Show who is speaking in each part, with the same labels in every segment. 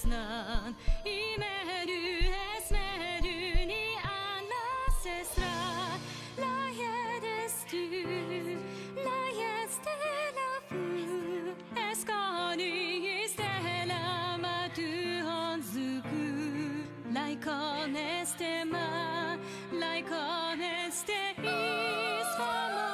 Speaker 1: snön i Merus ni alla systrar. Lajedes du, lajeste la fu, ska ni ställa ma du honzuku. Lajkoneste ma, lajkoneste isfamo.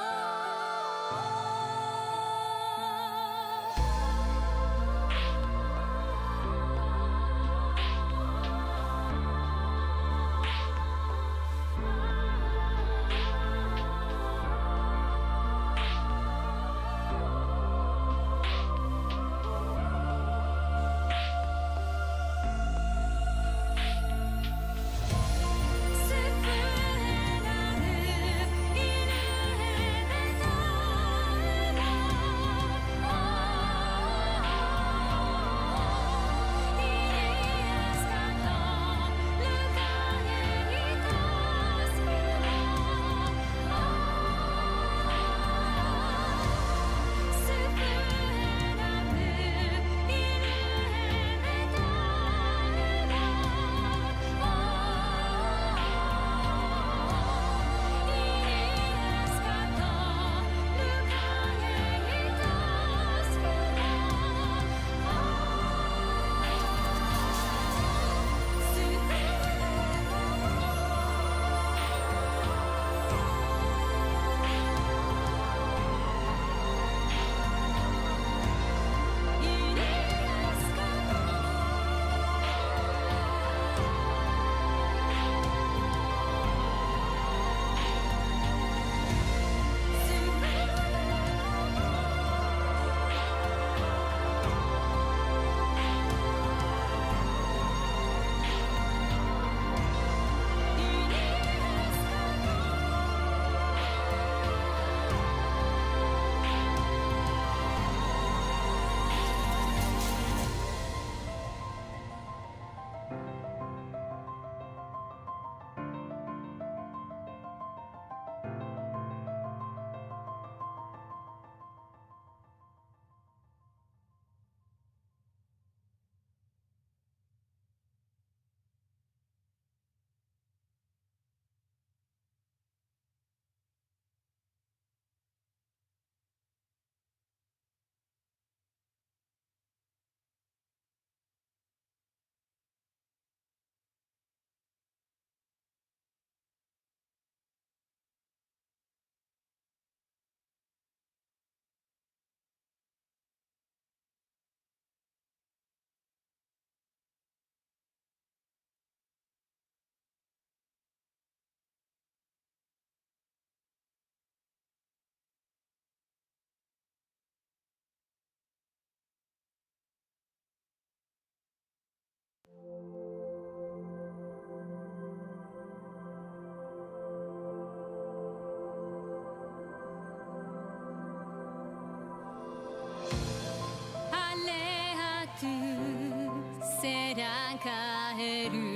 Speaker 1: Sedan kaheru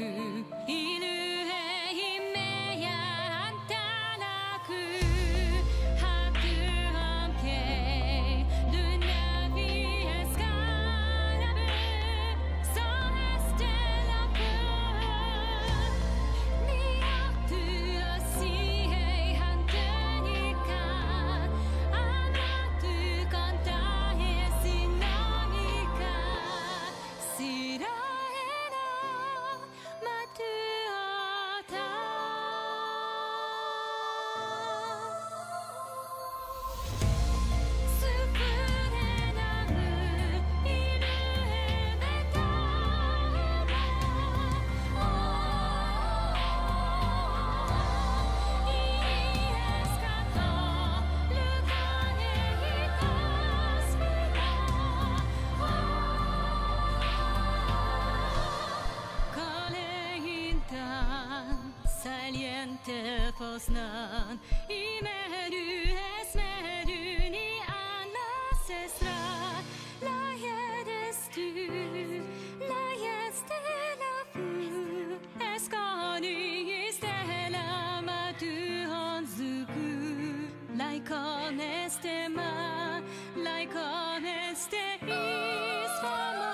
Speaker 1: inu hime ya antanaku hatu hamke luna vi eskalabu so estela fu ni atu osi hantani ka amatu kanta hesinoni ka sira Saliente fosnan i Merus ni alla systrar. Lajedes du, lajeste la fu, ska ni ställa ma du honzuku. Lajkoneste ma, lajkoneste isfamo.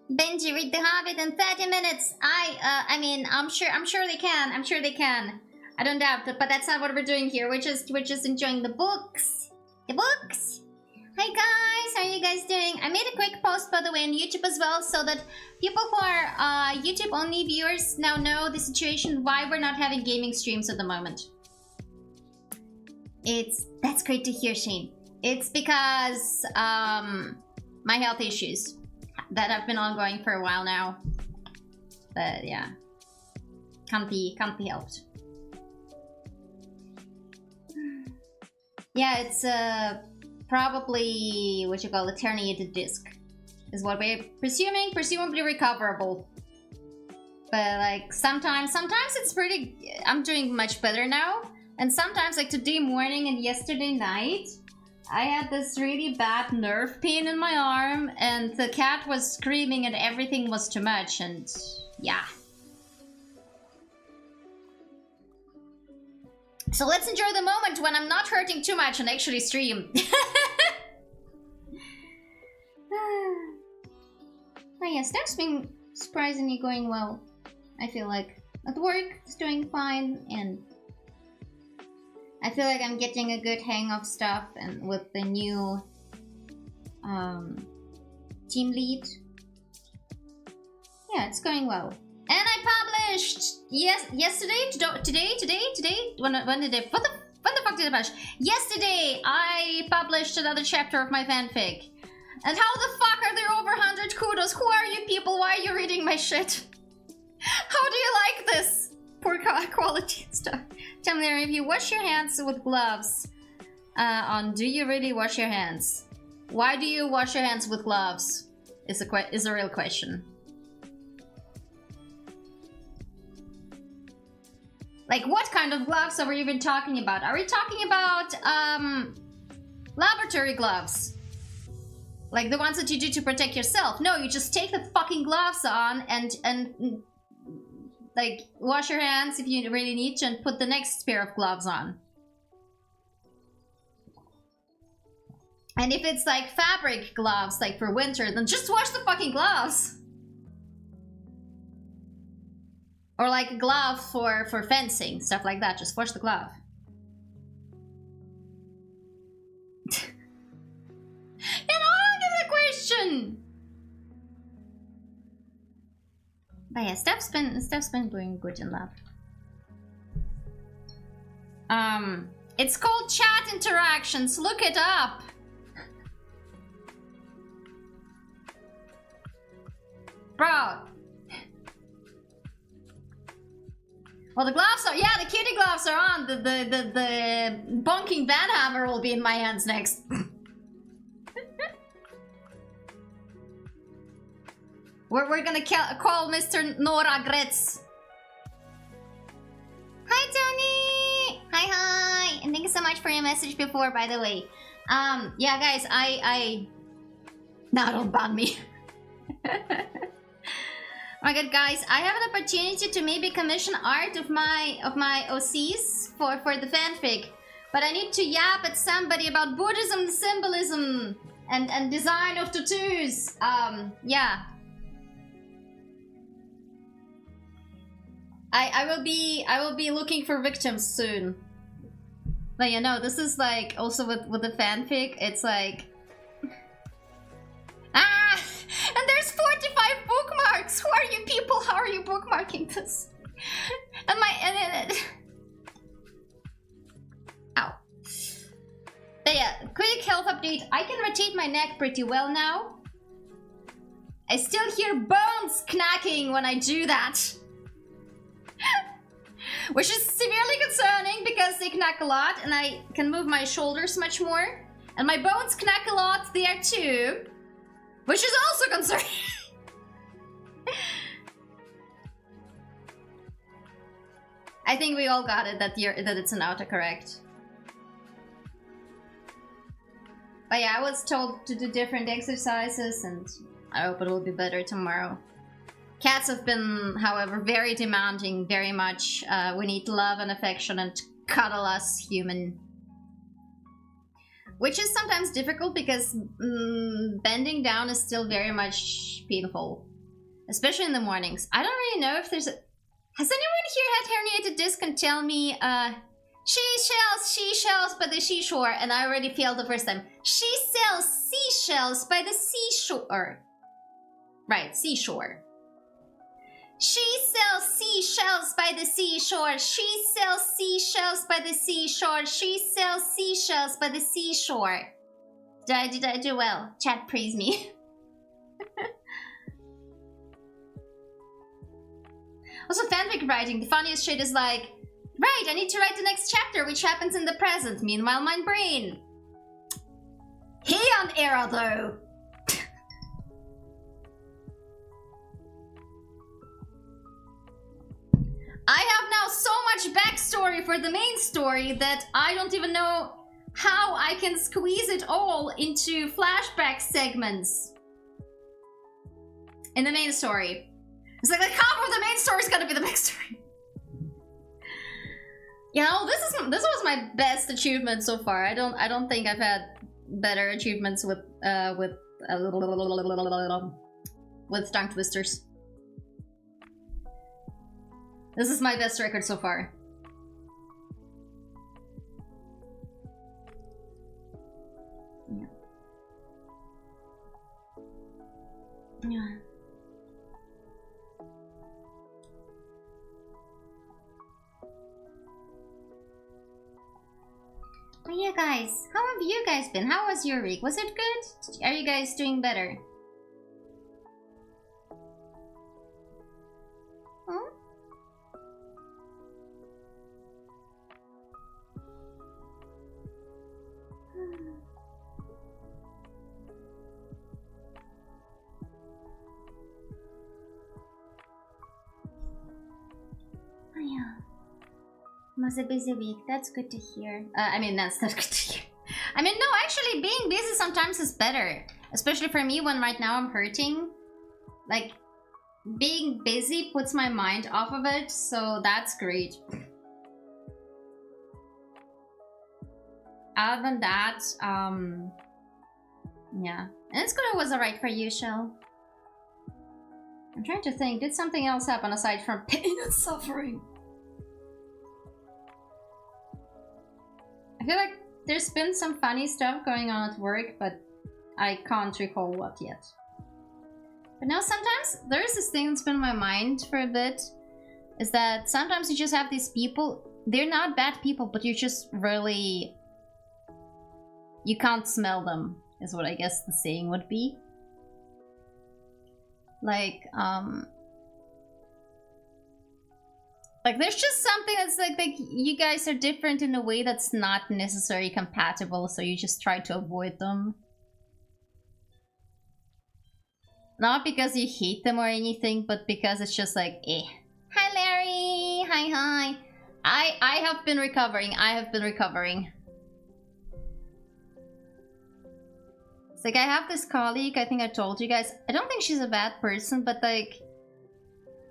Speaker 2: Benji, read The Hobbit in 30 minutes. I mean, I'm sure they can. I'm sure they can. I don't doubt that, but that's not what we're doing here. We're just enjoying the books. The books. Hi guys, how are you guys doing? I made a quick post, by the way, on YouTube as well, so that people who are YouTube only viewers now know the situation, why we're not having gaming streams at the moment. That's great to hear, Shane. It's because my health issues that have been ongoing for a while now. But yeah, can't be helped. Yeah, it's probably what you call a herniated disc, is what we're presumably recoverable. But like sometimes it's pretty. I'm doing much better now, and sometimes like today morning and yesterday night, I had this really bad nerve pain in my arm, and the cat was screaming, and everything was too much, and yeah. So let's enjoy the moment when I'm not hurting too much and actually stream. Oh yeah, stuff's been surprisingly going well. I feel like at work it's doing fine, and I feel like I'm getting a good hang of stuff, and with the new team lead. Yeah, it's going well. And I published yesterday. When did I? When the fuck did I publish? Yesterday, I published another chapter of my fanfic. And how the fuck are there over 100 kudos? Who are you people? Why are you reading my shit? How do you like this? Poor quality stuff. Tell me if you wash your hands with gloves on. Do you really wash your hands? Why do you wash your hands with gloves? Is a real question. Like, what kind of gloves are we even talking about? Are we talking about laboratory gloves? Like the ones that you do to protect yourself? No, you just take the fucking gloves on and like wash your hands if you really need to, and put the next pair of gloves on. And if it's like fabric gloves, like for winter, then just wash the fucking gloves. Or like a glove for fencing, stuff like that. Just wash the glove. You know, I don't get the question. But yeah, Steph's been doing good in lab. It's called chat interactions. Look it up. Bro. Well, the gloves are, yeah, the kitty gloves are on. The bonking banhammer will be in my hands next. We're gonna call Mr. Nora Gretz. Hi, Tony! Hi! And thank you so much for your message before, by the way. Yeah, guys, Now, don't ban me. Oh my god, guys, I have an opportunity to maybe commission art of my OCs for the fanfic. But I need to yap at somebody about Buddhism, symbolism, and design of tattoos. Yeah. I will be looking for victims soon. But you know, this is like also with the fanfic, it's like and there's 45 bookmarks! Who are you people? How are you bookmarking this? And ow. But yeah, quick health update. I can rotate my neck pretty well now. I still hear bones knacking when I do that. Which is severely concerning because they knack a lot and I can move my shoulders much more. And my bones knack a lot there too. Which is also concerning. I think we all got it that it's an autocorrect. But yeah, I was told to do different exercises, and I hope it will be better tomorrow. Cats have been, however, very demanding, very much. We need love and affection and cuddle us human. Which is sometimes difficult because bending down is still very much painful. especially in the mornings. I don't really know if there's a... Has anyone here had herniated disc and tell me, seashells by the seashore, and I already failed the first time. She sells seashells by the seashore. Right, seashore. She sells seashells by the seashore. She sells seashells by the seashore. She sells seashells by the seashore. Did I do well? Chat, praise me. Also, fanfic writing, the funniest shit is like, right, I need to write the next chapter, which happens in the present. Meanwhile, my brain. Heian era, though. I have now so much backstory for the main story that I don't even know how I can squeeze it all into flashback segments in the main story. It's like the cover of the main story is gonna be the backstory. You know, this was my best achievement so far. I don't think I've had better achievements with tongue twisters. This is my best record so far. Yeah. Yeah. But yeah, guys, how have you guys been? How was your week? Was it good? Are you guys doing better? Hmm? Oh yeah. It was a busy week. That's good to hear. I mean, that's not good to hear. I mean, no, actually, being busy sometimes is better. Especially for me when right now I'm hurting. Like, being busy puts my mind off of it, so that's great. Other than that, yeah. And it's good it was alright for you, Shell. I'm trying to think, did something else happen aside from pain and suffering? I feel like there's been some funny stuff going on at work, but I can't recall what yet. But now sometimes there's this thing that's been in my mind for a bit, is that sometimes you just have these people, they're not bad people, but you just really... You can't smell them, is what I guess the saying would be. Like there's just something that's like you guys are different in a way that's not necessarily compatible, so you just try to avoid them. Not because you hate them or anything, but because it's just like, eh. Hi, Larry! Hi. I have been recovering. It's like I have this colleague, I think I told you guys. I don't think she's a bad person, but like...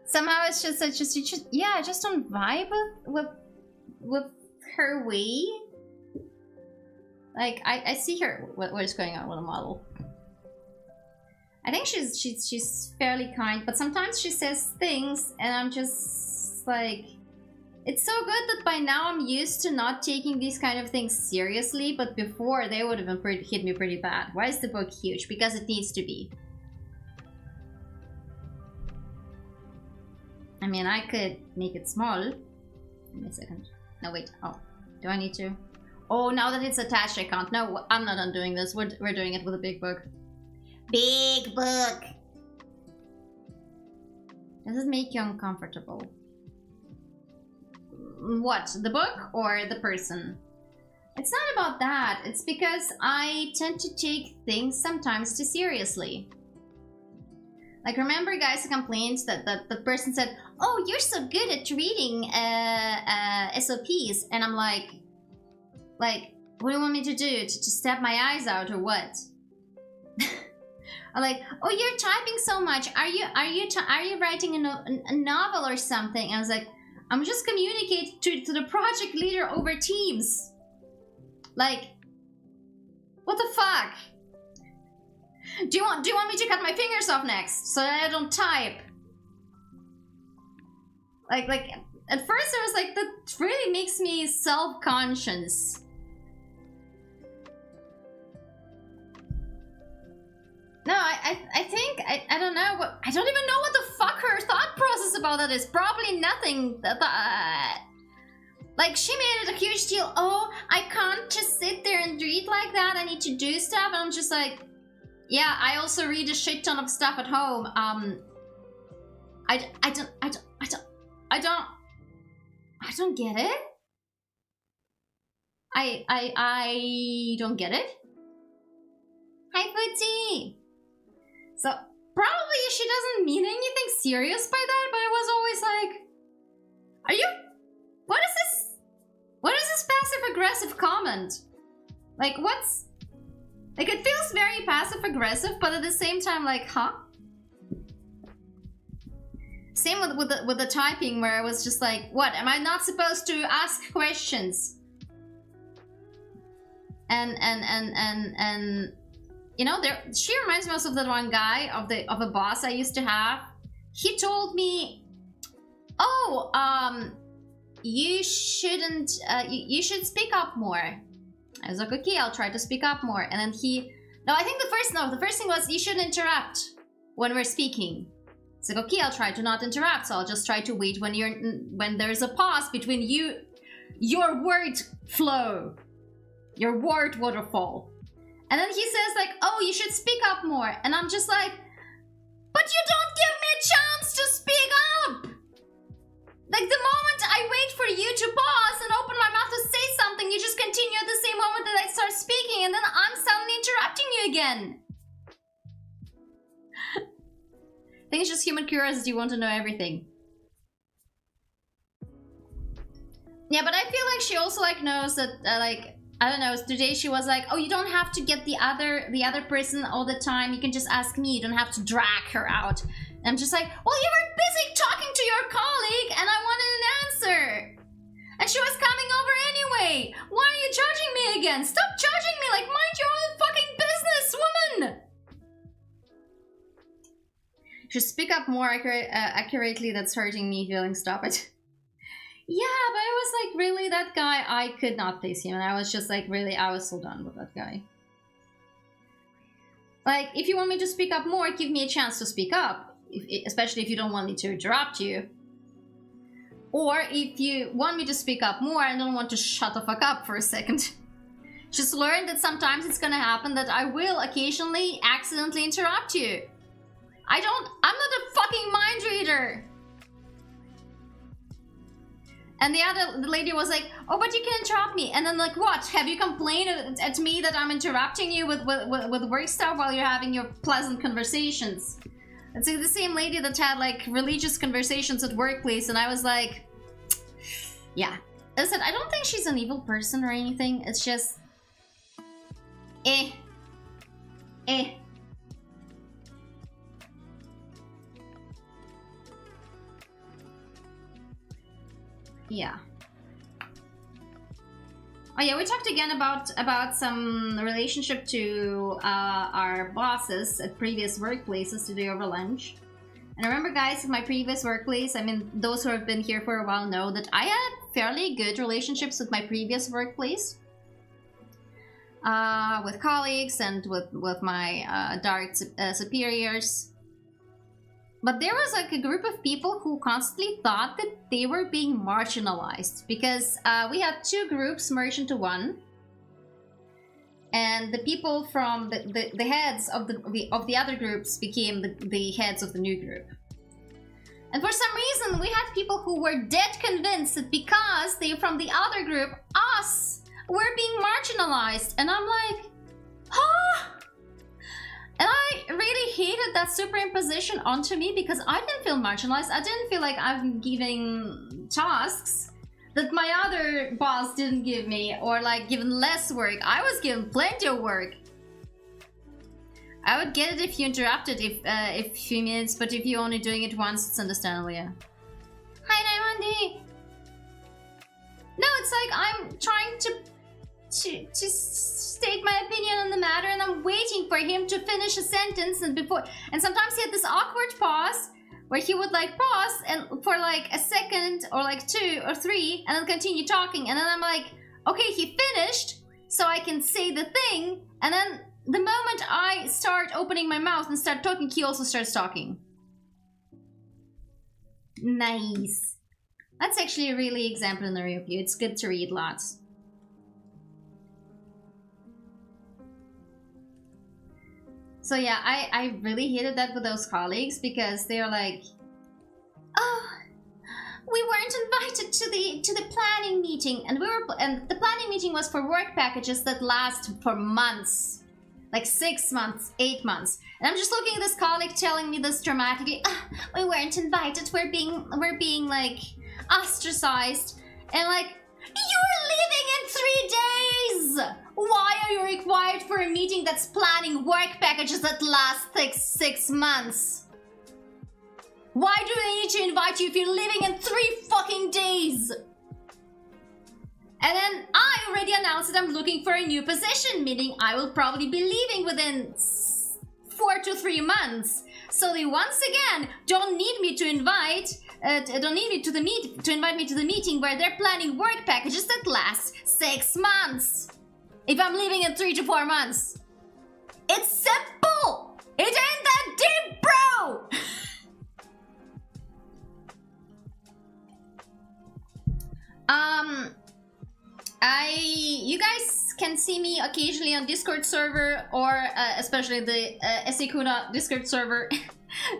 Speaker 2: Somehow it's just yeah, I just don't vibe with her way. Like I see her what is going on with a model. I think she's fairly kind, but sometimes she says things and I'm just like, it's so good that by now I'm used to not taking these kind of things seriously, but before they would have been hit me pretty bad. Why is the book huge? Because it needs to be. I mean, I could make it small. Give me a second. No, wait. Oh, do I need to? Oh, now that it's attached, I can't. No, I'm not undoing this. We're doing it with a big book. Big book! Does it make you uncomfortable? What? The book or the person? It's not about that. It's because I tend to take things sometimes too seriously. Like, remember, guys, the complaints that the person said, oh, you're so good at reading SOPs. And I'm like, what do you want me to do? To stab my eyes out or what? I'm like, oh, you're typing so much. Are you writing a novel or something? And I was like, I'm just communicating to the project leader over Teams. Like, what the fuck? Do you want me to cut my fingers off next so that I don't type? Like at first I was like, that really makes me self-conscious. No, I think I don't know what, I don't even know what the fuck her thought process about that is. Probably nothing. Like, she made it a huge deal. Oh, I can't just sit there and read like that. I need to do stuff. And I'm just like, yeah, I also read a shit ton of stuff at home. I don't get it. I don't get it. Hi, Footsy. So probably she doesn't mean anything serious by that, but I was always like, are you? What is this? What is this passive-aggressive comment? Like, what's... Like, it feels very passive-aggressive, but at the same time, like, huh? Same with the typing, where I was just like, what? Am I not supposed to ask questions? And you know, she reminds me also of that one guy, of a boss I used to have. He told me, oh, you shouldn't, you should speak up more. I was like, okay, I'll try to speak up more. And then the first thing was, you shouldn't interrupt when we're speaking. It's like, okay, I'll try to not interrupt, so I'll just try to wait when there's a pause between your word flow, your word waterfall. And then he says like, oh, you should speak up more. And I'm just like, but you don't give me a chance to speak up! Like, the moment I wait for you to pause and open my mouth to say something, you just continue at the same moment that I start speaking, and then I'm suddenly interrupting you again. I think it's just human curiosity, you want to know everything. Yeah, but I feel like she also like knows that like, I don't know, today she was like, oh, you don't have to get the other person all the time, you can just ask me, you don't have to drag her out. And I'm just like, well, you were busy talking to your colleague and I wanted an answer. And she was coming over anyway. Why are you judging me again? Stop judging me, like, mind your own fucking business, woman! Just speak up more accurately, that's hurting me feelings, stop it. Yeah, but I was like, really, that guy, I could not face him. And I was just like, really, I was so done with that guy. Like, if you want me to speak up more, give me a chance to speak up. Especially if you don't want me to interrupt you. Or if you want me to speak up more and don't want to shut the fuck up for a second. Just learn that sometimes it's gonna happen that I will occasionally accidentally interrupt you. I'm not a fucking mind reader. And the lady was like, oh, but you can interrupt me. And then like, what? Have you complained at me that I'm interrupting you with work stuff while you're having your pleasant conversations? It's like the same lady that had like religious conversations at workplace, and I was like, yeah. I said, I don't think she's an evil person or anything. It's just, Yeah. Oh yeah, we talked again about some relationship to our bosses at previous workplaces today over lunch. And remember, guys, in my previous workplace, I mean, those who have been here for a while know that I had fairly good relationships with my previous workplace. With colleagues and with my direct superiors. But there was like a group of people who constantly thought that they were being marginalized because we had two groups merged into one, and the people from the heads of the other groups became the heads of the new group. And for some reason, we had people who were dead convinced that because they're from the other group, us were being marginalized, and I'm like, huh? And I really hated that superimposition onto me because I didn't feel marginalized. I didn't feel like I'm giving tasks that my other boss didn't give me, or like given less work. I was given plenty of work. I would get it if you interrupted if few minutes, but if you're only doing it once, it's understandable, yeah. Hi, Diamandi! No, it's like I'm trying to state my opinion on the matter, and I'm waiting for him to finish a sentence, and sometimes he had this awkward pause where he would like pause and for like a second or like 2 or 3 and then continue talking, and then I'm like, okay, he finished, so I can say the thing, and then the moment I start opening my mouth and start talking, he also starts talking. Nice. That's actually a really exemplary of you. It's good to read lots. So yeah, I really hated that with those colleagues, because they're like, oh, we weren't invited to the planning meeting, and the planning meeting was for work packages that last for months, like 6 months, 8 months. And I'm just looking at this colleague telling me this dramatically, oh, we weren't invited, we're being like ostracized, and like, you're leaving in 3 days! Why are you required for a meeting that's planning work packages that last 6 months? Why do they need to invite you if you're leaving in 3 fucking days? And then I already announced that I'm looking for a new position, meaning I will probably be leaving within 4 to 3 months. So they once again don't need me to invite to invite me to the meeting where they're planning work packages that last 6 months. If I'm leaving in 3 to 4 months. It's simple! It ain't that deep, bro! You guys can see me occasionally on Discord server, or especially the Esikuna Discord server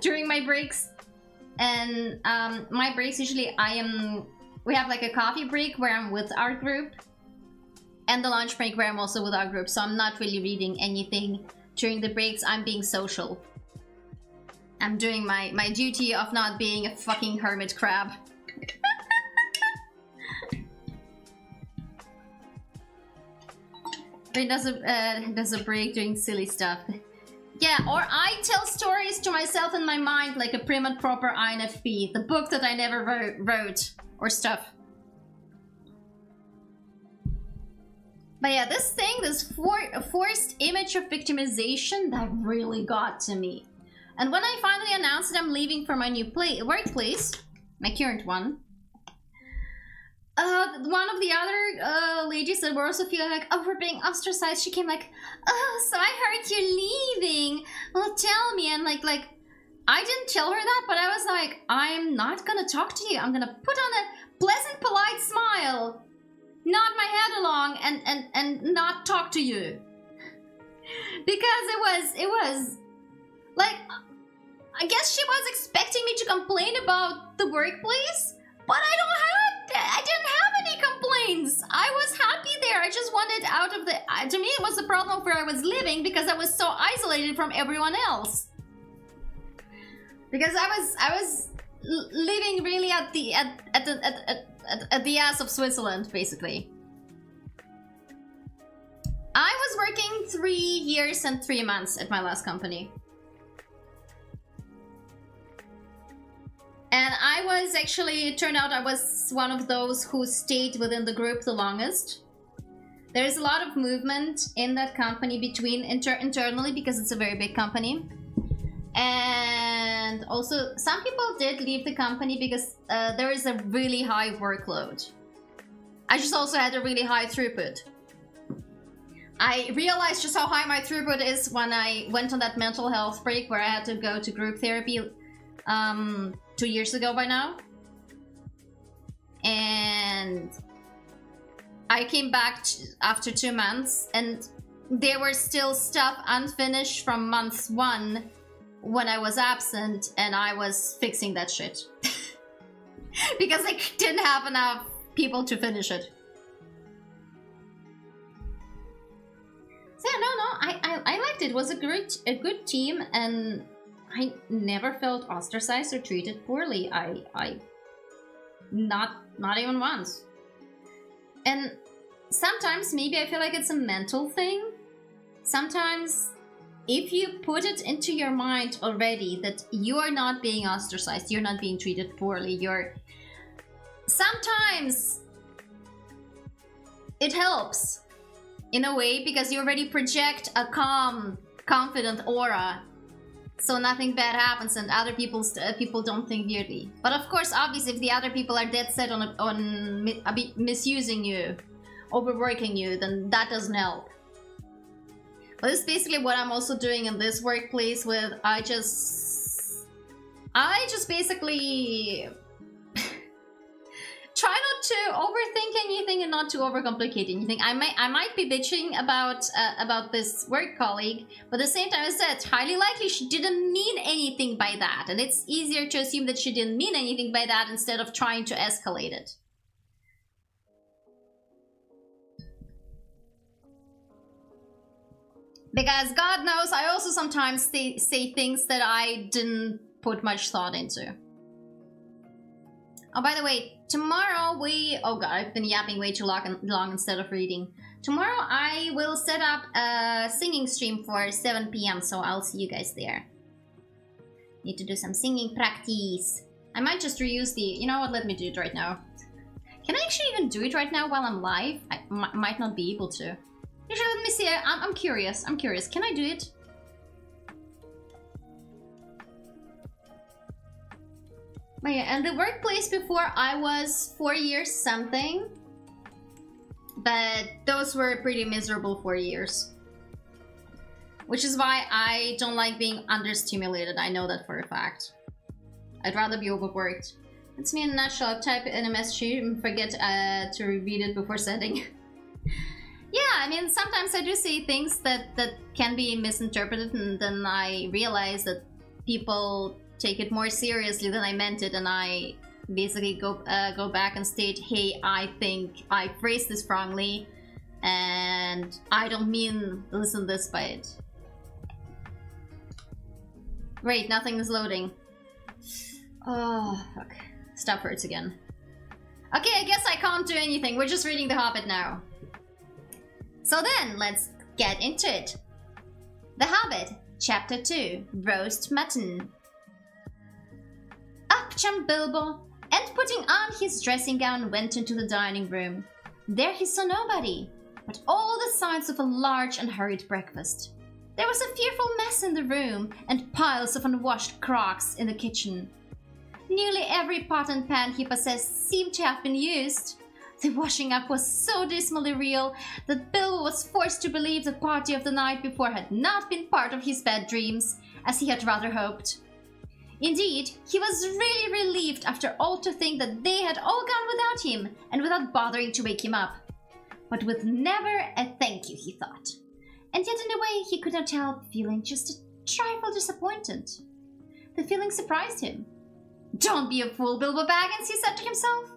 Speaker 2: during my breaks. And my breaks usually we have like a coffee break where I'm with our group, and the lunch break where I'm also with our group, so I'm not really reading anything during the breaks. I'm being social. I'm doing my duty of not being a fucking hermit crab. It does a break doing silly stuff. Yeah, or I tell stories to myself in my mind like a prim and proper INFP, the book that I never wrote, or stuff. But yeah, this forced image of victimization, that really got to me. And when I finally announced that I'm leaving for my new workplace, my current one, one of the other ladies that were also feeling like, oh, we're being ostracized, she came like, oh, so I heard you're leaving. Well, tell me. And like, I didn't tell her that, but I was like, I'm not gonna talk to you. I'm gonna put on a pleasant, polite smile, nod my head along, and not talk to you. Because it was like, I guess she was expecting me to complain about the workplace, but I didn't have any complaints. I was happy there. I just wanted out of the... to me, it was the problem where I was living, because I was so isolated from everyone else. Because I was living really at the ass of Switzerland, basically. I was working 3 years and 3 months at my last company. And I was actually, it turned out I was one of those who stayed within the group the longest. There's a lot of movement in that company between internally, because it's a very big company. And also some people did leave the company because there is a really high workload. I just also had a really high throughput. I realized just how high my throughput is when I went on that mental health break where I had to go to group therapy 2 years ago by now. And I came back after 2 months, and there were still stuff unfinished from month 1 when I was absent, and I was fixing that shit. Because I didn't have enough people to finish it. So yeah, no, I liked it. It was a good team, and I never felt ostracized or treated poorly. Not even once. And sometimes maybe I feel like it's a mental thing. Sometimes if you put it into your mind already that you are not being ostracized, you're not being treated poorly, sometimes it helps in a way, because you already project a calm, confident aura so nothing bad happens and other people don't think weirdly. But of course, obviously, if the other people are dead set on misusing you, overworking you, then that doesn't help. But this is basically what I'm also doing in this workplace with I just basically try not to overthink anything and not to overcomplicate anything. I might be bitching about this work colleague, but at the same time as that, it's highly likely she didn't mean anything by that, and it's easier to assume that she didn't mean anything by that instead of trying to escalate it. Because God knows, I also sometimes say things that I didn't put much thought into. Oh, by the way, tomorrow oh god, I've been yapping way too long instead of reading. Tomorrow I will set up a singing stream for 7 PM, so I'll see you guys there. Need to do some singing practice. I might just reuse you know what, let me do it right now. Can I actually even do it right now while I'm live? I might not be able to. Actually, let me see, I'm curious, can I do it? Oh yeah, and the workplace before I was 4 years something, but those were pretty miserable 4 years. Which is why I don't like being understimulated, I know that for a fact. I'd rather be overworked. That's me in a nutshell. I'll type it in a message and forget to read it before sending. Yeah, I mean, sometimes I do say things that can be misinterpreted, and then I realize that people take it more seriously than I meant it, and I basically go back and state, hey, I think I phrased this wrongly, and I don't mean listen this by it. Great, nothing is loading. Oh, fuck. Stuff hurts again. Okay, I guess I can't do anything. We're just reading The Hobbit now. So then, let's get into it. The Hobbit, Chapter 2, Roast Mutton. Up jumped Bilbo, and putting on his dressing gown, went into the dining room. There he saw nobody, but all the signs of a large and hurried breakfast. There was a fearful mess in the room, and piles of unwashed crocks in the kitchen. Nearly every pot and pan he possessed seemed to have been used. The washing up was so dismally real that Bilbo was forced to believe the party of the night before had not been part of his bad dreams, as he had rather hoped. Indeed, he was really relieved after all to think that they had all gone without him and without bothering to wake him up. But with never a thank you, he thought. And yet in a way he could not help feeling just a trifle disappointed. The feeling surprised him. "Don't be a fool, Bilbo Baggins," he said to himself.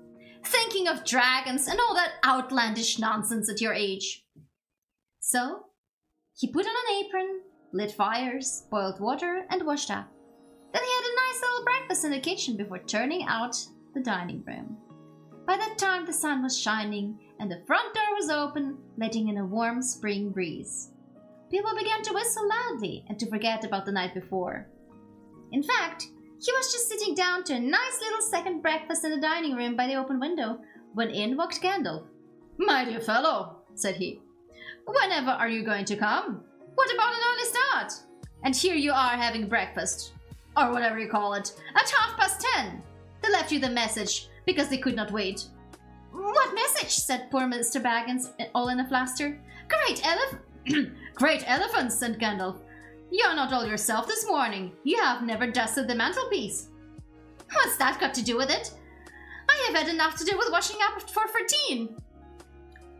Speaker 2: "Thinking of dragons and all that outlandish nonsense at your age." So, he put on an apron, lit fires, boiled water, and washed up. Then he had a nice little breakfast in the kitchen before turning out the dining room. By that time the sun was shining, and the front door was open, letting in a warm spring breeze. Bilbo began to whistle loudly and to forget about the night before. In fact, he was just sitting down to a nice little second breakfast in the dining room by the open window, when in walked Gandalf. "My dear fellow," said he, "whenever are you going to come? What about an early start? And here you are having breakfast, or whatever you call it, at 10:30. They left you the message, because they could not wait." "What message?" said poor Mr. Baggins, all in a fluster. Great elephants," said Gandalf. "You're not all yourself this morning. You have never dusted the mantelpiece." "What's that got to do with it? I have had enough to do with washing up for 14.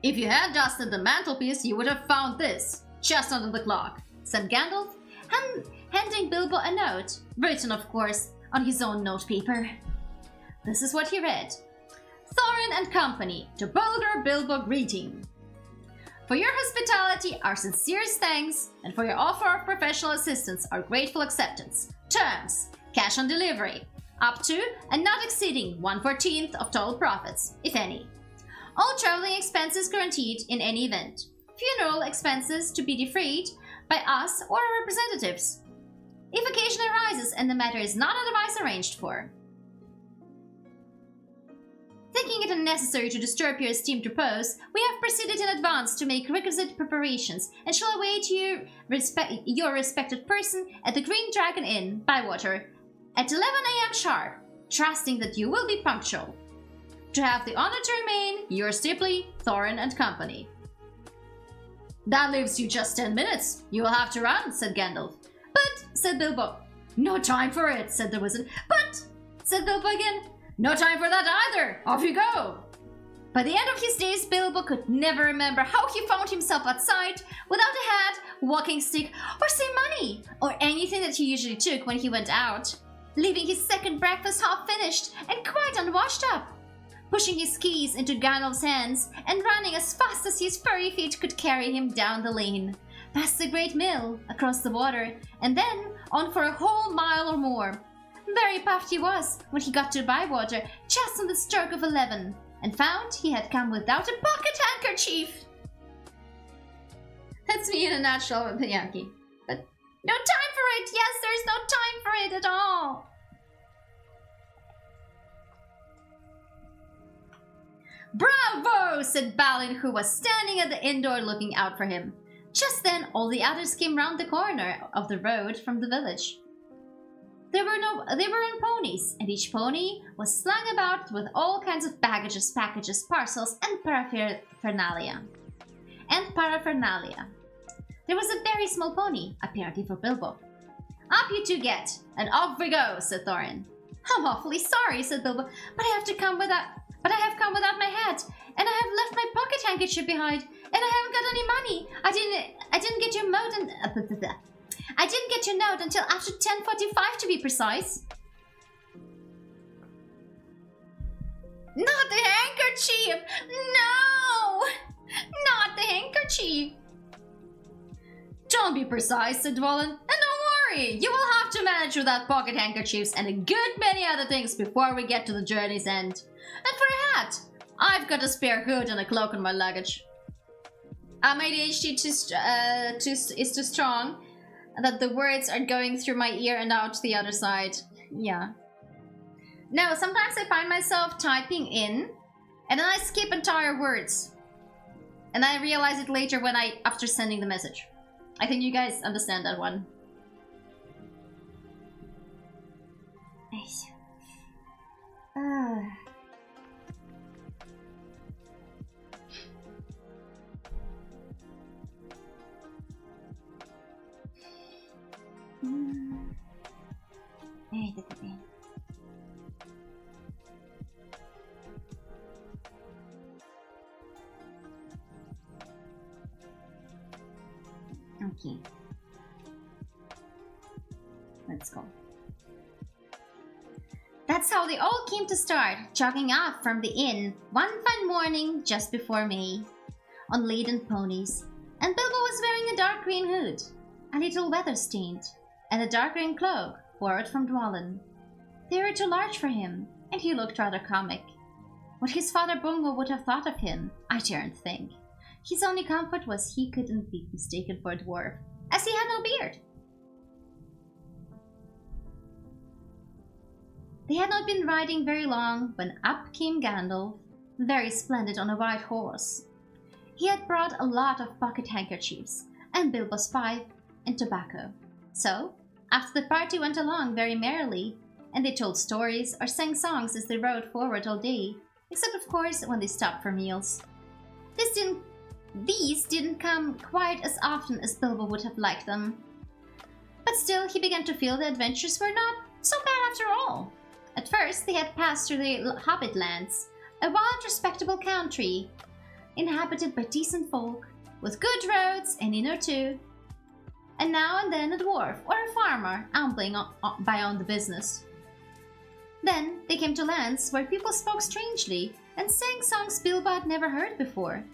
Speaker 2: "If you had dusted the mantelpiece, you would have found this, just under the clock," said Gandalf, handing Bilbo a note, written, of course, on his own notepaper. This is what he read. "Thorin and Company, to Bolgar Bilbo greeting. For your hospitality, our sincerest thanks, and for your offer of professional assistance, our grateful acceptance. Terms: cash on delivery, up to and not exceeding 1/14 of total profits, if any. All traveling expenses guaranteed in any event. Funeral expenses to be defrayed by us or our representatives, if occasion arises and the matter is not otherwise arranged for." Thinking it unnecessary to disturb your esteemed repose, we have proceeded in advance to make requisite preparations, and shall await your respected person at the Green Dragon Inn, Bywater, at 11 a.m. sharp, trusting that you will be punctual. To have the honor to remain, yours deeply, Thorin and Company. That leaves you just 10 minutes. You will have to run, said Gandalf. But, said Bilbo. No time for it, said the wizard. But, said Bilbo again. No time for that either. Off you go. By the end of his days, Bilbo could never remember how he found himself outside without a hat, walking stick, or say money, or anything that he usually took when he went out, leaving his second breakfast half finished and quite unwashed up, pushing his keys into Gandalf's hands and running as fast as his furry feet could carry him down the lane, past the great mill, across the water, and then on for a whole mile or more. Very puffed he was when he got to Bywater just on the stroke of 11, and found he had come without a pocket handkerchief. That's me in a nutshell with the Yankee. But no time for it! Yes, there's no time for it at all! Bravo! Said Balin, who was standing at the inn door looking out for him. Just then, all the others came round the corner of the road from the village. They were on ponies, and each pony was slung about with all kinds of baggages, packages, parcels, and paraphernalia. There was a very small pony, apparently for Bilbo. Up you two get, and off we go, said Thorin. I'm awfully sorry, said Bilbo, but I have come without my hat, and I have left my pocket handkerchief behind, and I haven't got any money. I didn't get your note and I didn't get your note until after 10:45 to be precise. Not the handkerchief! No! Not the handkerchief! Don't be precise, said Dwalin, and don't worry, you will have to manage without pocket handkerchiefs and a good many other things before we get to the journey's end. And for a hat, I've got a spare hood and a cloak in my luggage. My ADHD is too strong that the words are going through my ear and out the other side. Yeah. No, sometimes I find myself typing in and then I skip entire words. And I realize it later after sending the message. I think you guys understand that one. Okay. Let's go. That's how they all came to start, jogging off from the inn one fine morning just before May, on laden ponies, and Bilbo was wearing a dark green hood, a little weather-stained, and a dark green cloak borrowed from Dwalin. They were too large for him, and he looked rather comic. What his father Bungo would have thought of him, I daren't think. His only comfort was he couldn't be mistaken for a dwarf, as he had no beard. They had not been riding very long when up came Gandalf, very splendid on a white horse. He had brought a lot of pocket handkerchiefs, and Bilbo's pipe, and tobacco. So, after the party went along very merrily, and they told stories or sang songs as they rode forward all day, except of course when they stopped for meals. These didn't come quite as often as Bilbo would have liked them. But still, he began to feel the adventures were not so bad after all. At first, they had passed through the Hobbit lands, a wild, respectable country, inhabited by decent folk, with good roads, an inn or two, and now and then a dwarf or a farmer ambling by on the business. Then they came to lands where people spoke strangely and sang songs Bilbo had never heard before.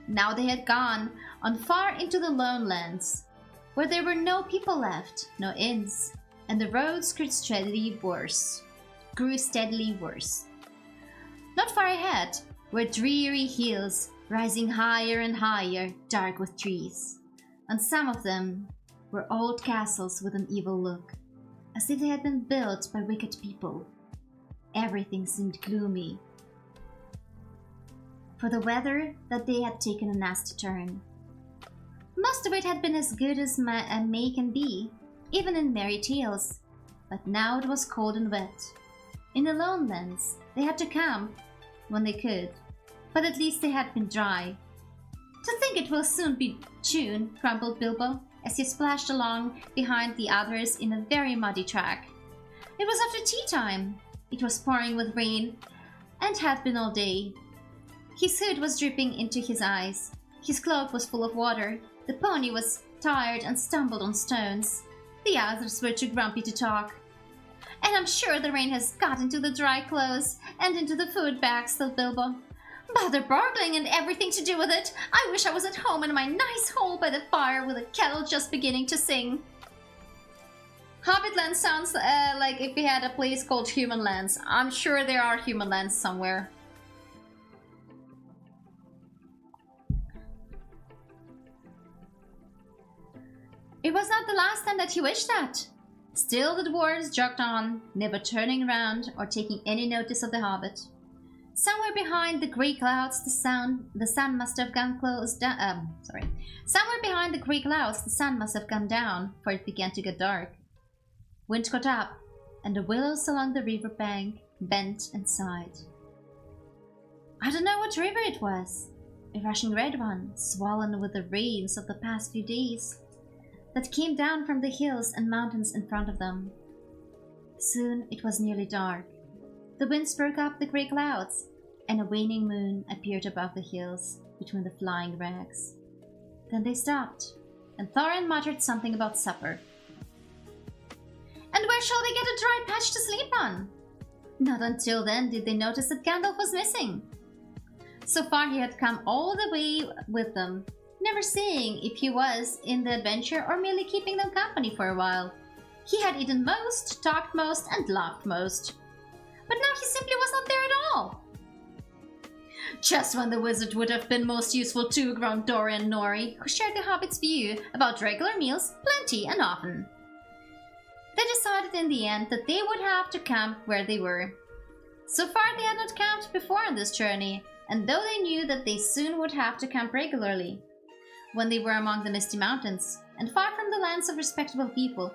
Speaker 2: Now they had gone on far into the lone lands, where there were no people left, no inns, and the roads grew steadily worse. Not far ahead were dreary hills rising higher and higher, dark with trees. On some of them were old castles with an evil look, as if they had been built by wicked people. Everything seemed gloomy. for the weather that day had taken a nasty turn. Most of it had been as good as May can be, even in merry tales, but now it was cold and wet. In the lowlands, they had to camp when they could, but at least they had been dry. To think it will soon be June, grumbled Bilbo, as he splashed along behind the others in a very muddy track. It was after tea time. It was pouring with rain, and had been all day. His hood was dripping into his eyes. His cloak was full of water. The pony was tired and stumbled on stones. The others were too grumpy to talk. And I'm sure the rain has got into the dry clothes and into the food bags, thought Bilbo. Bother burgling and everything to do with it. I wish I was at home in my nice hole by the fire with a kettle just beginning to sing. Hobbitland sounds like if we had a place called Human Lands. I'm sure there are Human Lands somewhere. It was not the last time that he wished that. Still the dwarves jogged on, never turning around or taking any notice of the hobbit. Somewhere behind the grey clouds, the sun must have gone Somewhere behind the grey clouds, the sun must have gone down, for it began to get dark. Wind got up, and the willows along the river bank bent and sighed. I don't know what river it was. A rushing red one, swollen with the rains of the past few days, that came down from the hills and mountains in front of them. Soon it was nearly dark. The winds broke up the grey clouds, and a waning moon appeared above the hills between the flying rags. Then they stopped, and Thorin muttered something about supper. And where shall we get a dry patch to sleep on? Not until then did they notice that Gandalf was missing. So far he had come all the way with them, never saying if he was in the adventure or merely keeping them company for a while. He had eaten most, talked most, and laughed most. But now he simply was not there at all. Just when the wizard would have been most useful too, groaned Dori and Nori, who shared the hobbit's view about regular meals, plenty and often. They decided in the end that they would have to camp where they were. So far they had not camped before on this journey, and though they knew that they soon would have to camp regularly, when they were among the Misty Mountains, and far from the lands of respectable people,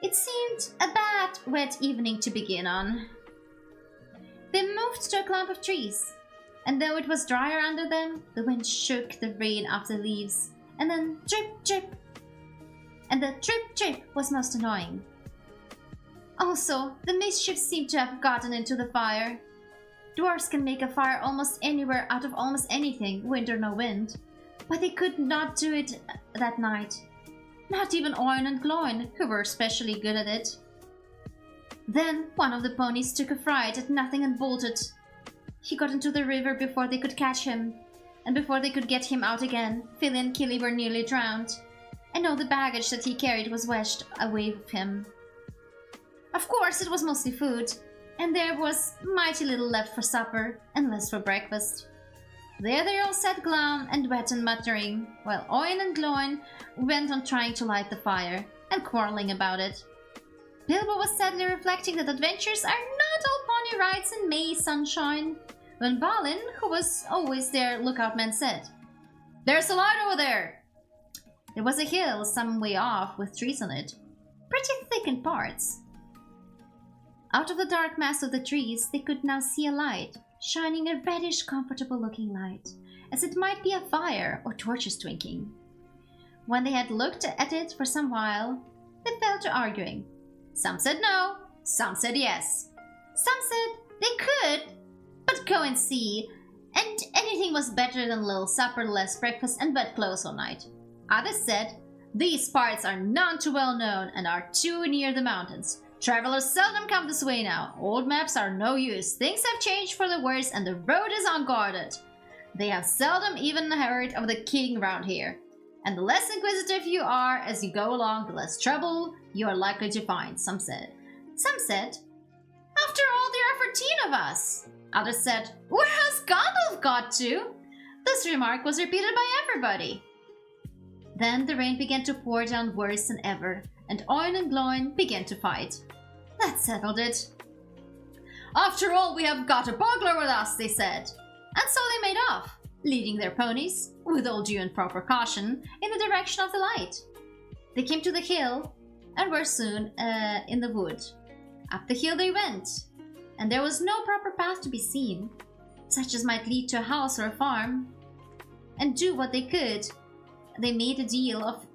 Speaker 2: it seemed a bad, wet evening to begin on. They moved to a clump of trees, and though it was drier under them, the wind shook the rain off the leaves, and then drip, drip. And the drip, drip was most annoying. Also, the mischief seemed to have gotten into the fire. Dwarves can make a fire almost anywhere out of almost anything, wind or no wind. But they could not do it that night. Not even Oin and Gloin, who were especially good at it. Then one of the ponies took a fright at nothing and bolted. He got into the river before they could catch him, and before they could get him out again, Philly and Killy were nearly drowned, and all the baggage that he carried was washed away with him. Of course, it was mostly food, and there was mighty little left for supper, and less for breakfast. There they all sat glum and wet and muttering, while Oin and Gloin went on trying to light the fire, and quarreling about it. Bilbo was sadly reflecting that adventures are not all pony rides and May sunshine, when Balin, who was always their lookout man, said, "There's a light over there!" There was a hill some way off with trees on it, pretty thick in parts. Out of the dark mass of the trees, they could now see a light, shining a reddish, comfortable-looking light, as it might be a fire or torches twinkling. When they had looked at it for some while, they fell to arguing. Some said no, some said yes. Some said they could, but go and see, and anything was better than a little supper, less breakfast, and wet clothes all night. Others said, these parts are none too well known and are too near the mountains. Travelers seldom come this way now. Old maps are no use. Things have changed for the worse and the road is unguarded. They have seldom even heard of the king round here. And the less inquisitive you are as you go along, the less trouble you are likely to find, some said. Some said, after all, there are 14 of us. Others said, where has Gandalf got to? This remark was repeated by everybody. Then the rain began to pour down worse than ever, and Oin and Gloin began to fight. That settled it. After all, we have got a burglar with us, they said. And so they made off. leading their ponies, with all due and proper caution, in the direction of the light. They came to the hill and were soon in the wood. Up the hill they went, and there was no proper path to be seen, such as might lead to a house or a farm. And do what they could, they made a deal of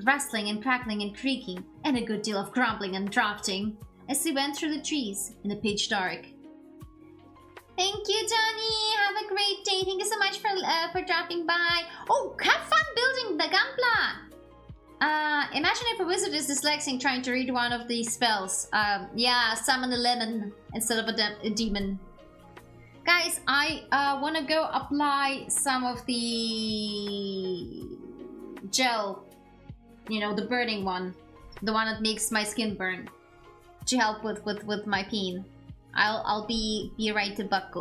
Speaker 2: rustling and crackling and creaking, and a good deal of grumbling and drafting, as they went through the trees in the pitch dark. Thank you, Johnny! Have a great day! Thank you so much for dropping by! Oh, have fun building the Gunpla! Imagine if a wizard is dyslexic trying to read one of these spells. Yeah, summon a lemon instead of a demon. Guys, I want to go apply some of the gel, you know, the burning one, the one that makes my skin burn, to help with my pain. I'll be right back.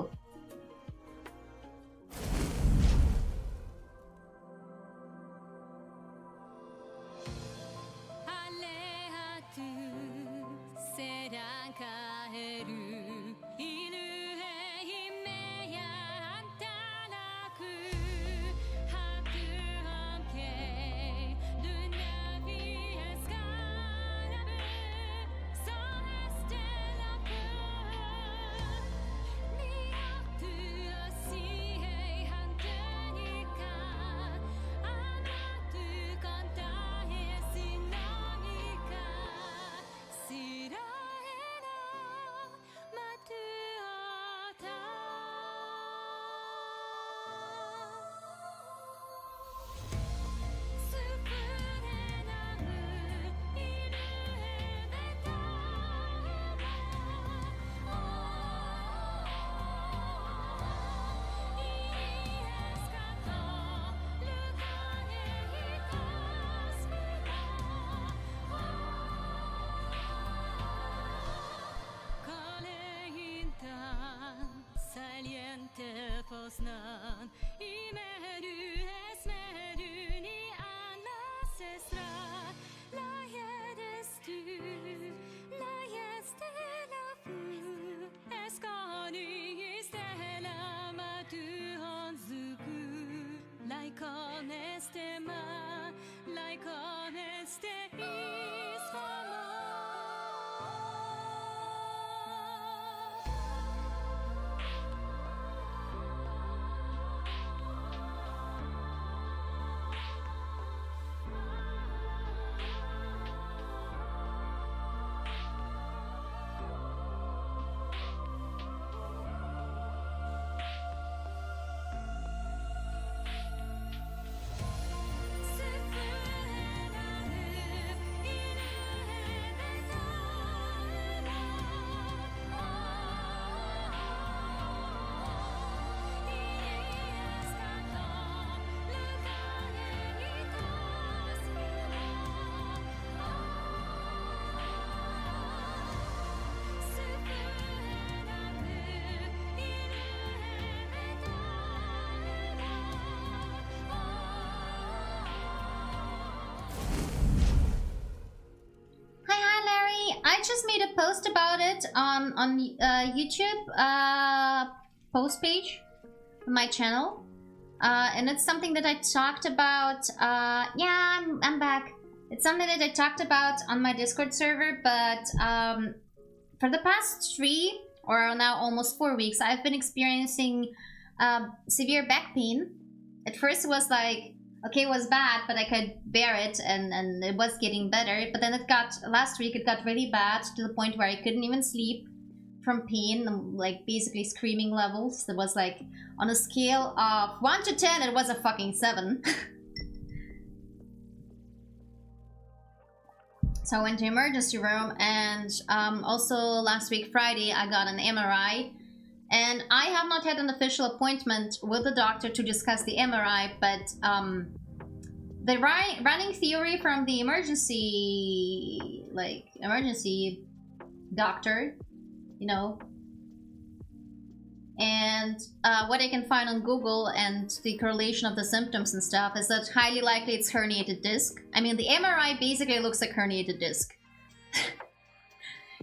Speaker 2: I just made a post about it on YouTube post page on my channel, and it's something that I talked about. Yeah, I'm back. It's something that I talked about on my Discord server, but for the past 3 or now almost 4 weeks, I've been experiencing severe back pain. At first, it was like, okay, it was bad, but I could bear it, and it was getting better. But then last week it got really bad to the point where I couldn't even sleep from pain, like basically screaming levels. It was like, on a scale of 1 to 10, it was a fucking 7. So I went to emergency room, and also last week, Friday, I got an MRI. And I have not had an official appointment with the doctor to discuss the MRI, but the running theory from the emergency doctor, you know, and what I can find on Google and the correlation of the symptoms and stuff is that highly likely it's herniated disc. I mean, the MRI basically looks like herniated disc.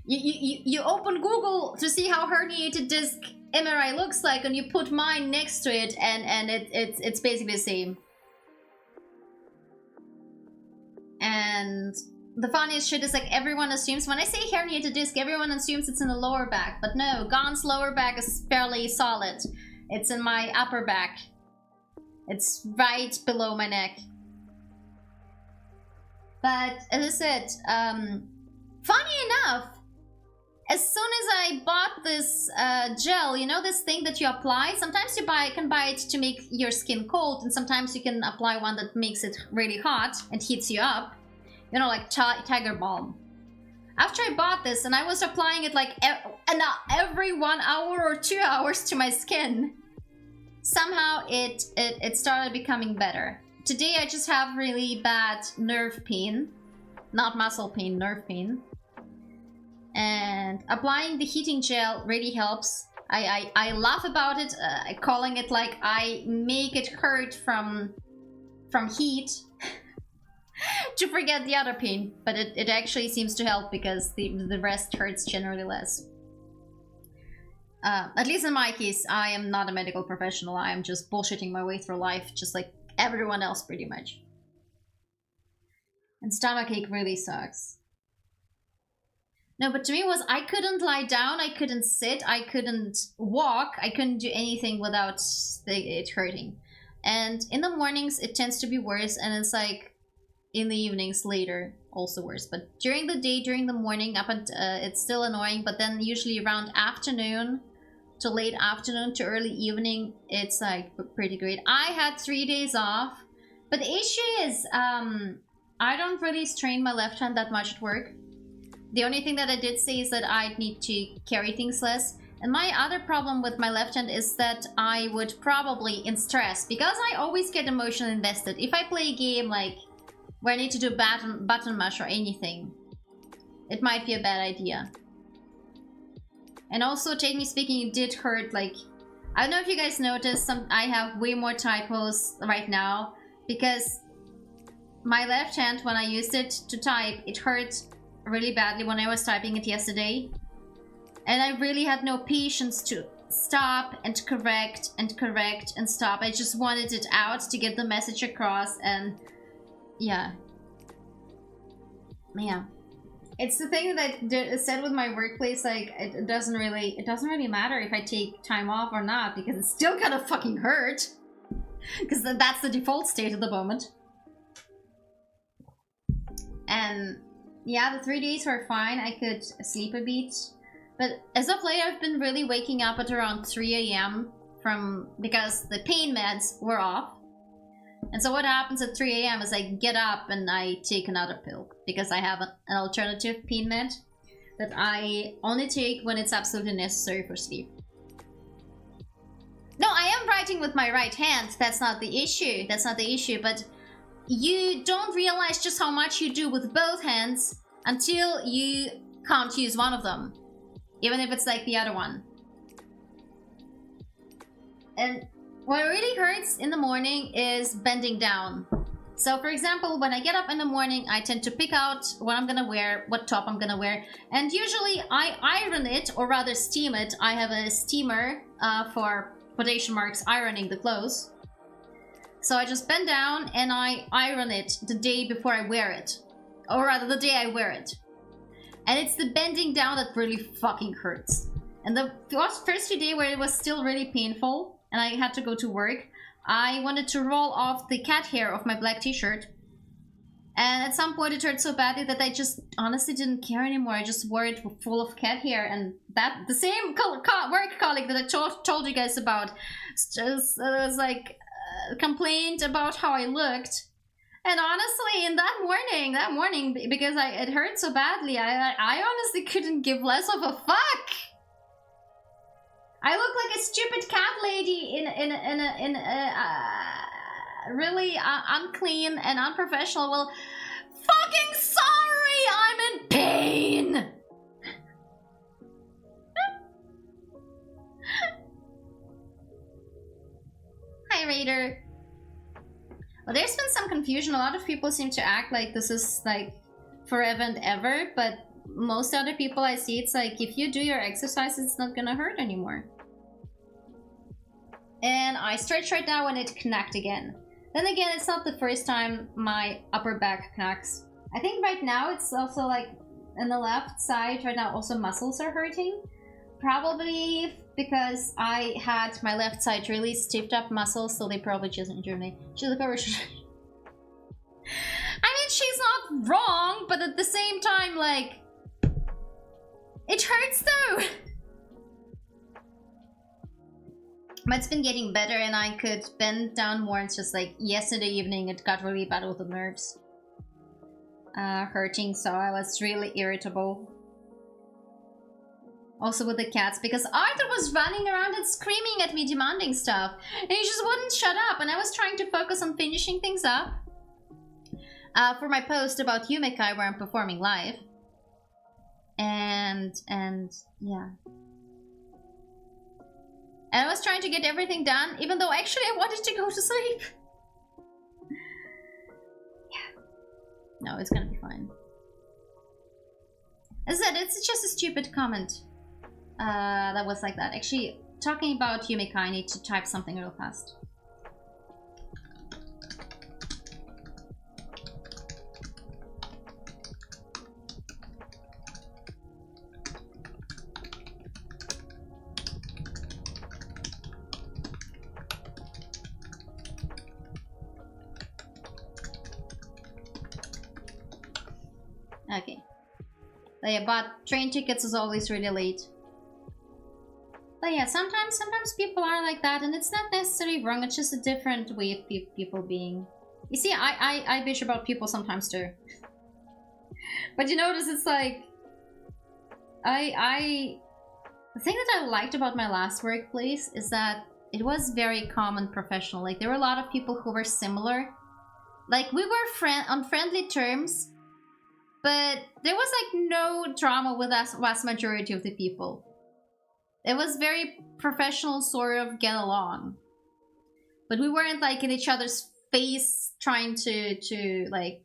Speaker 2: You open Google to see how herniated disc MRI looks like, and you put mine next to it, and it's basically the same. And the funniest shit is like everyone assumes, when I say herniated disc, everyone assumes it's in the lower back, but no, Gon's lower back is fairly solid. It's in my upper back. It's right below my neck. But as I said, funny enough, as soon as I bought this gel, you know this thing that you apply? Sometimes you can buy it to make your skin cold, and sometimes you can apply one that makes it really hot and heats you up. You know, like Tiger Balm. After I bought this, and I was applying it like every 1 hour or 2 hours to my skin, somehow it started becoming better. Today I just have really bad nerve pain. Not muscle pain, nerve pain. And applying the heating gel really helps. I laugh about it, calling it like I make it hurt from heat to forget the other pain. But it actually seems to help because the rest hurts generally less. At least in my case, I am not a medical professional. I am just bullshitting my way through life, just like everyone else pretty much. And stomachache really sucks. No, but to me it was, I couldn't lie down, I couldn't sit, I couldn't walk, I couldn't do anything without it hurting. And in the mornings it tends to be worse, and it's like in the evenings later also worse. But during the day, during the morning, it's still annoying, but then usually around afternoon to late afternoon to early evening, it's like pretty great. I had 3 days off, but the issue is I don't really strain my left hand that much at work. The only thing that I did say is that I'd need to carry things less. And my other problem with my left hand is that I would probably, in stress, because I always get emotionally invested. If I play a game like where I need to do button mash or anything, it might be a bad idea. And also, technically speaking, it did hurt. Like, I don't know if you guys noticed, I have way more typos right now because my left hand, when I used it to type, it hurt really badly when I was typing it yesterday. And I really had no patience to stop and correct and correct and stop. I just wanted it out to get the message across, and yeah. It's the thing that I said with my workplace, like it doesn't really matter if I take time off or not, because it's still gonna fucking hurt. Because that's the default state at the moment. And yeah, the 3 days were fine. I could sleep a bit. But as of late, I've been really waking up at around 3 AM because the pain meds were off. And so what happens at 3 AM is I get up and I take another pill because I have an alternative pain med that I only take when it's absolutely necessary for sleep. No, I am writing with my right hand. That's not the issue. That's not the issue. But you don't realize just how much you do with both hands until you can't use one of them, even if it's like the other one. And what really hurts in the morning is bending down. So for example, when I get up in the morning, I tend to pick out what I'm gonna wear, what top I'm gonna wear, and usually I iron it, or rather steam it. I have a steamer for quotation marks ironing the clothes. So I just bend down and I iron it the day before I wear it. Or rather, the day I wear it. And it's the bending down that really fucking hurts. And the first few days where it was still really painful and I had to go to work, I wanted to roll off the cat hair of my black t-shirt. And at some point it hurt so badly that I just honestly didn't care anymore. I just wore it full of cat hair. And that the same work colleague that I told you guys about just was like... complained about how I looked. And honestly, in that morning, because it hurt so badly, I honestly couldn't give less of a fuck. I look like a stupid cat lady in a really unclean and unprofessional. Well, fucking sorry, I'm in pain. Hi, Raider. Well, there's been some confusion. A lot of people seem to act like this is like forever and ever, but most other people I see, it's like if you do your exercise, it's not gonna hurt anymore. And I stretch right now and it connects again. Then again, it's not the first time my upper back connects. I think right now it's also like in the left side right now also muscles are hurting. Probably because I had my left side really stiffed up muscles, so they probably just injured me. She's like, oh, I mean, she's not wrong, but at the same time, like, it hurts though. But it's been getting better and I could bend down more. It's just like yesterday evening it got really bad with the nerves hurting, so I was really irritable. Also with the cats, because Arthur was running around and screaming at me, demanding stuff, and he just wouldn't shut up, and I was trying to focus on finishing things up for my post about Yumekai where I'm performing live. And yeah. And I was trying to get everything done, even though actually I wanted to go to sleep. Yeah. No, it's gonna be fine. As I said, it's just a stupid comment. That was like that. Actually, talking about Yumekai, I need to type something real fast. Okay. But yeah, but train tickets is always really late. But yeah, sometimes people are like that, and it's not necessarily wrong. It's just a different way of people being. You see, I bitch about people sometimes too. But you notice, it's like the thing that I liked about my last workplace is that it was very calm and professional. Like there were a lot of people who were similar. Like we were on friendly terms, but there was like no drama with us, vast majority of the people. It was very professional, sort of get along. But we weren't like in each other's face trying to like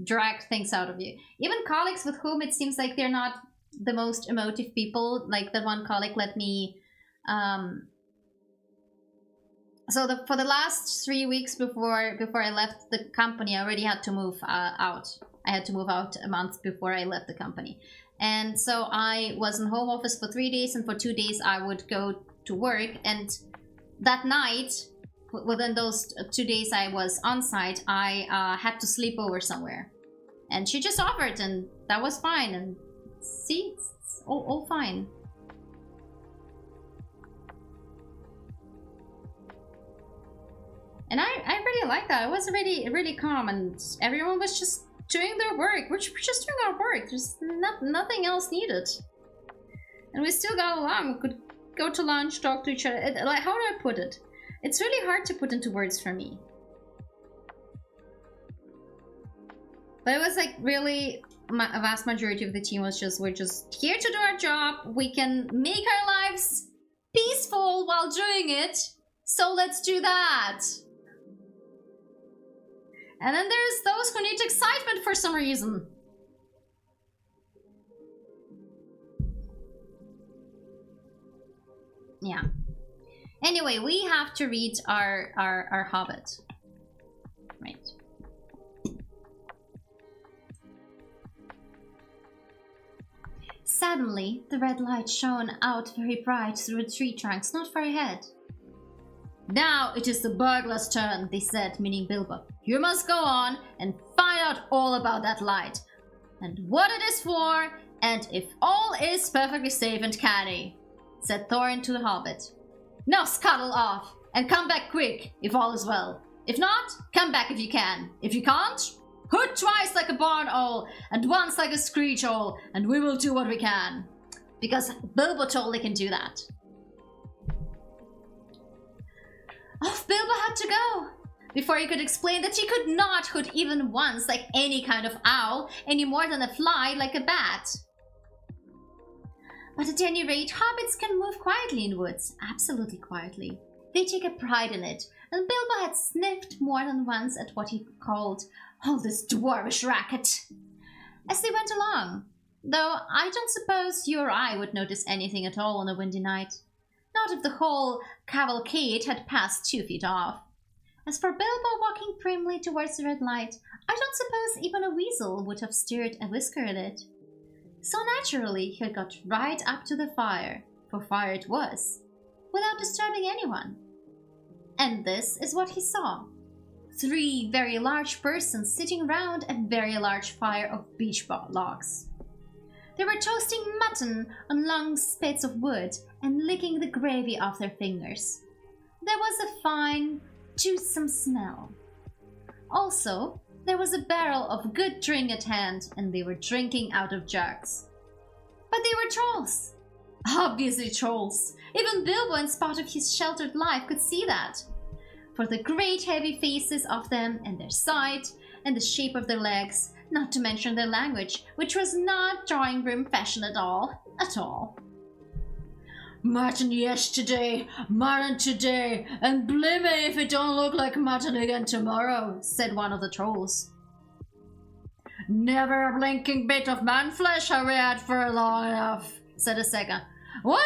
Speaker 2: drag things out of you. Even colleagues with whom it seems like they're not the most emotive people. Like that one colleague let me for the last 3 weeks before I left the company, I already had to move out. I had to move out a month before I left the company. And so I was in home office for 3 days, and for 2 days I would go to work. And that night, within those 2 days I was on site, I had to sleep over somewhere. And she just offered, and that was fine. And see, it's all fine. And I really like that. It was really calm, and everyone was just doing their work. We're just doing our work. There's nothing else needed. And we still got along. We could go to lunch, talk to each other. Like, how do I put it? It's really hard to put into words for me. But it was like really, a vast majority of the team was just, we're just here to do our job. We can make our lives peaceful while doing it. So let's do that. And then there's those who need excitement for some reason. Yeah. Anyway, we have to read our Hobbit. Right. Suddenly, the red light shone out very bright through the tree trunks not far ahead. Now it is the burglar's turn, they said, meaning Bilbo. You must go on and find out all about that light, and what it is for, and if all is perfectly safe and canny, said Thorin to the Hobbit. Now scuttle off, and come back quick, if all is well. If not, come back if you can. If you can't, hoot twice like a barn owl, and once like a screech owl, and we will do what we can. Because Bilbo totally can do that. Off Bilbo had to go, before he could explain that he could not hoot even once like any kind of owl, any more than a fly like a bat. But at any rate, hobbits can move quietly in woods, absolutely quietly. They take a pride in it, and Bilbo had sniffed more than once at what he called all this dwarvish racket as they went along, though I don't suppose you or I would notice anything at all on a windy night. part of the whole cavalcade had passed 2 feet off. As for Bilbo walking primly towards the red light, I don't suppose even a weasel would have stirred a whisker at it. So naturally, he got right up to the fire, for fire it was, without disturbing anyone. And this is what he saw. 3 very large persons sitting round a very large fire of beech logs. They were toasting mutton on long spits of wood and licking the gravy off their fingers. There was a fine, toothsome smell. Also, there was a barrel of good drink at hand, and they were drinking out of jugs. But they were trolls. Obviously trolls. Even Bilbo, in spite of his sheltered life, could see that. For the great heavy faces of them, and their sight, and the shape of their legs, not to mention their language, which was not drawing room fashion at all. Mutton yesterday, mutton today, and blimey if it don't look like mutton again tomorrow, said one of the trolls. Never a blinking bit of man flesh have we had for long enough, said a second. What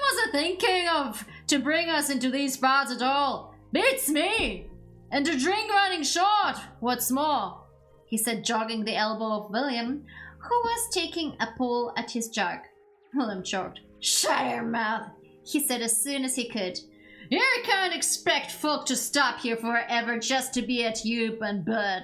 Speaker 2: was I thinking of to bring us into these parts at all? Beats me! And the drink running short, what's more, he said, jogging the elbow of William, who was taking a pull at his jug. William choked. Shut your mouth, he said as soon as he could. You can't expect folk to stop here forever just to be at Youp and Bud.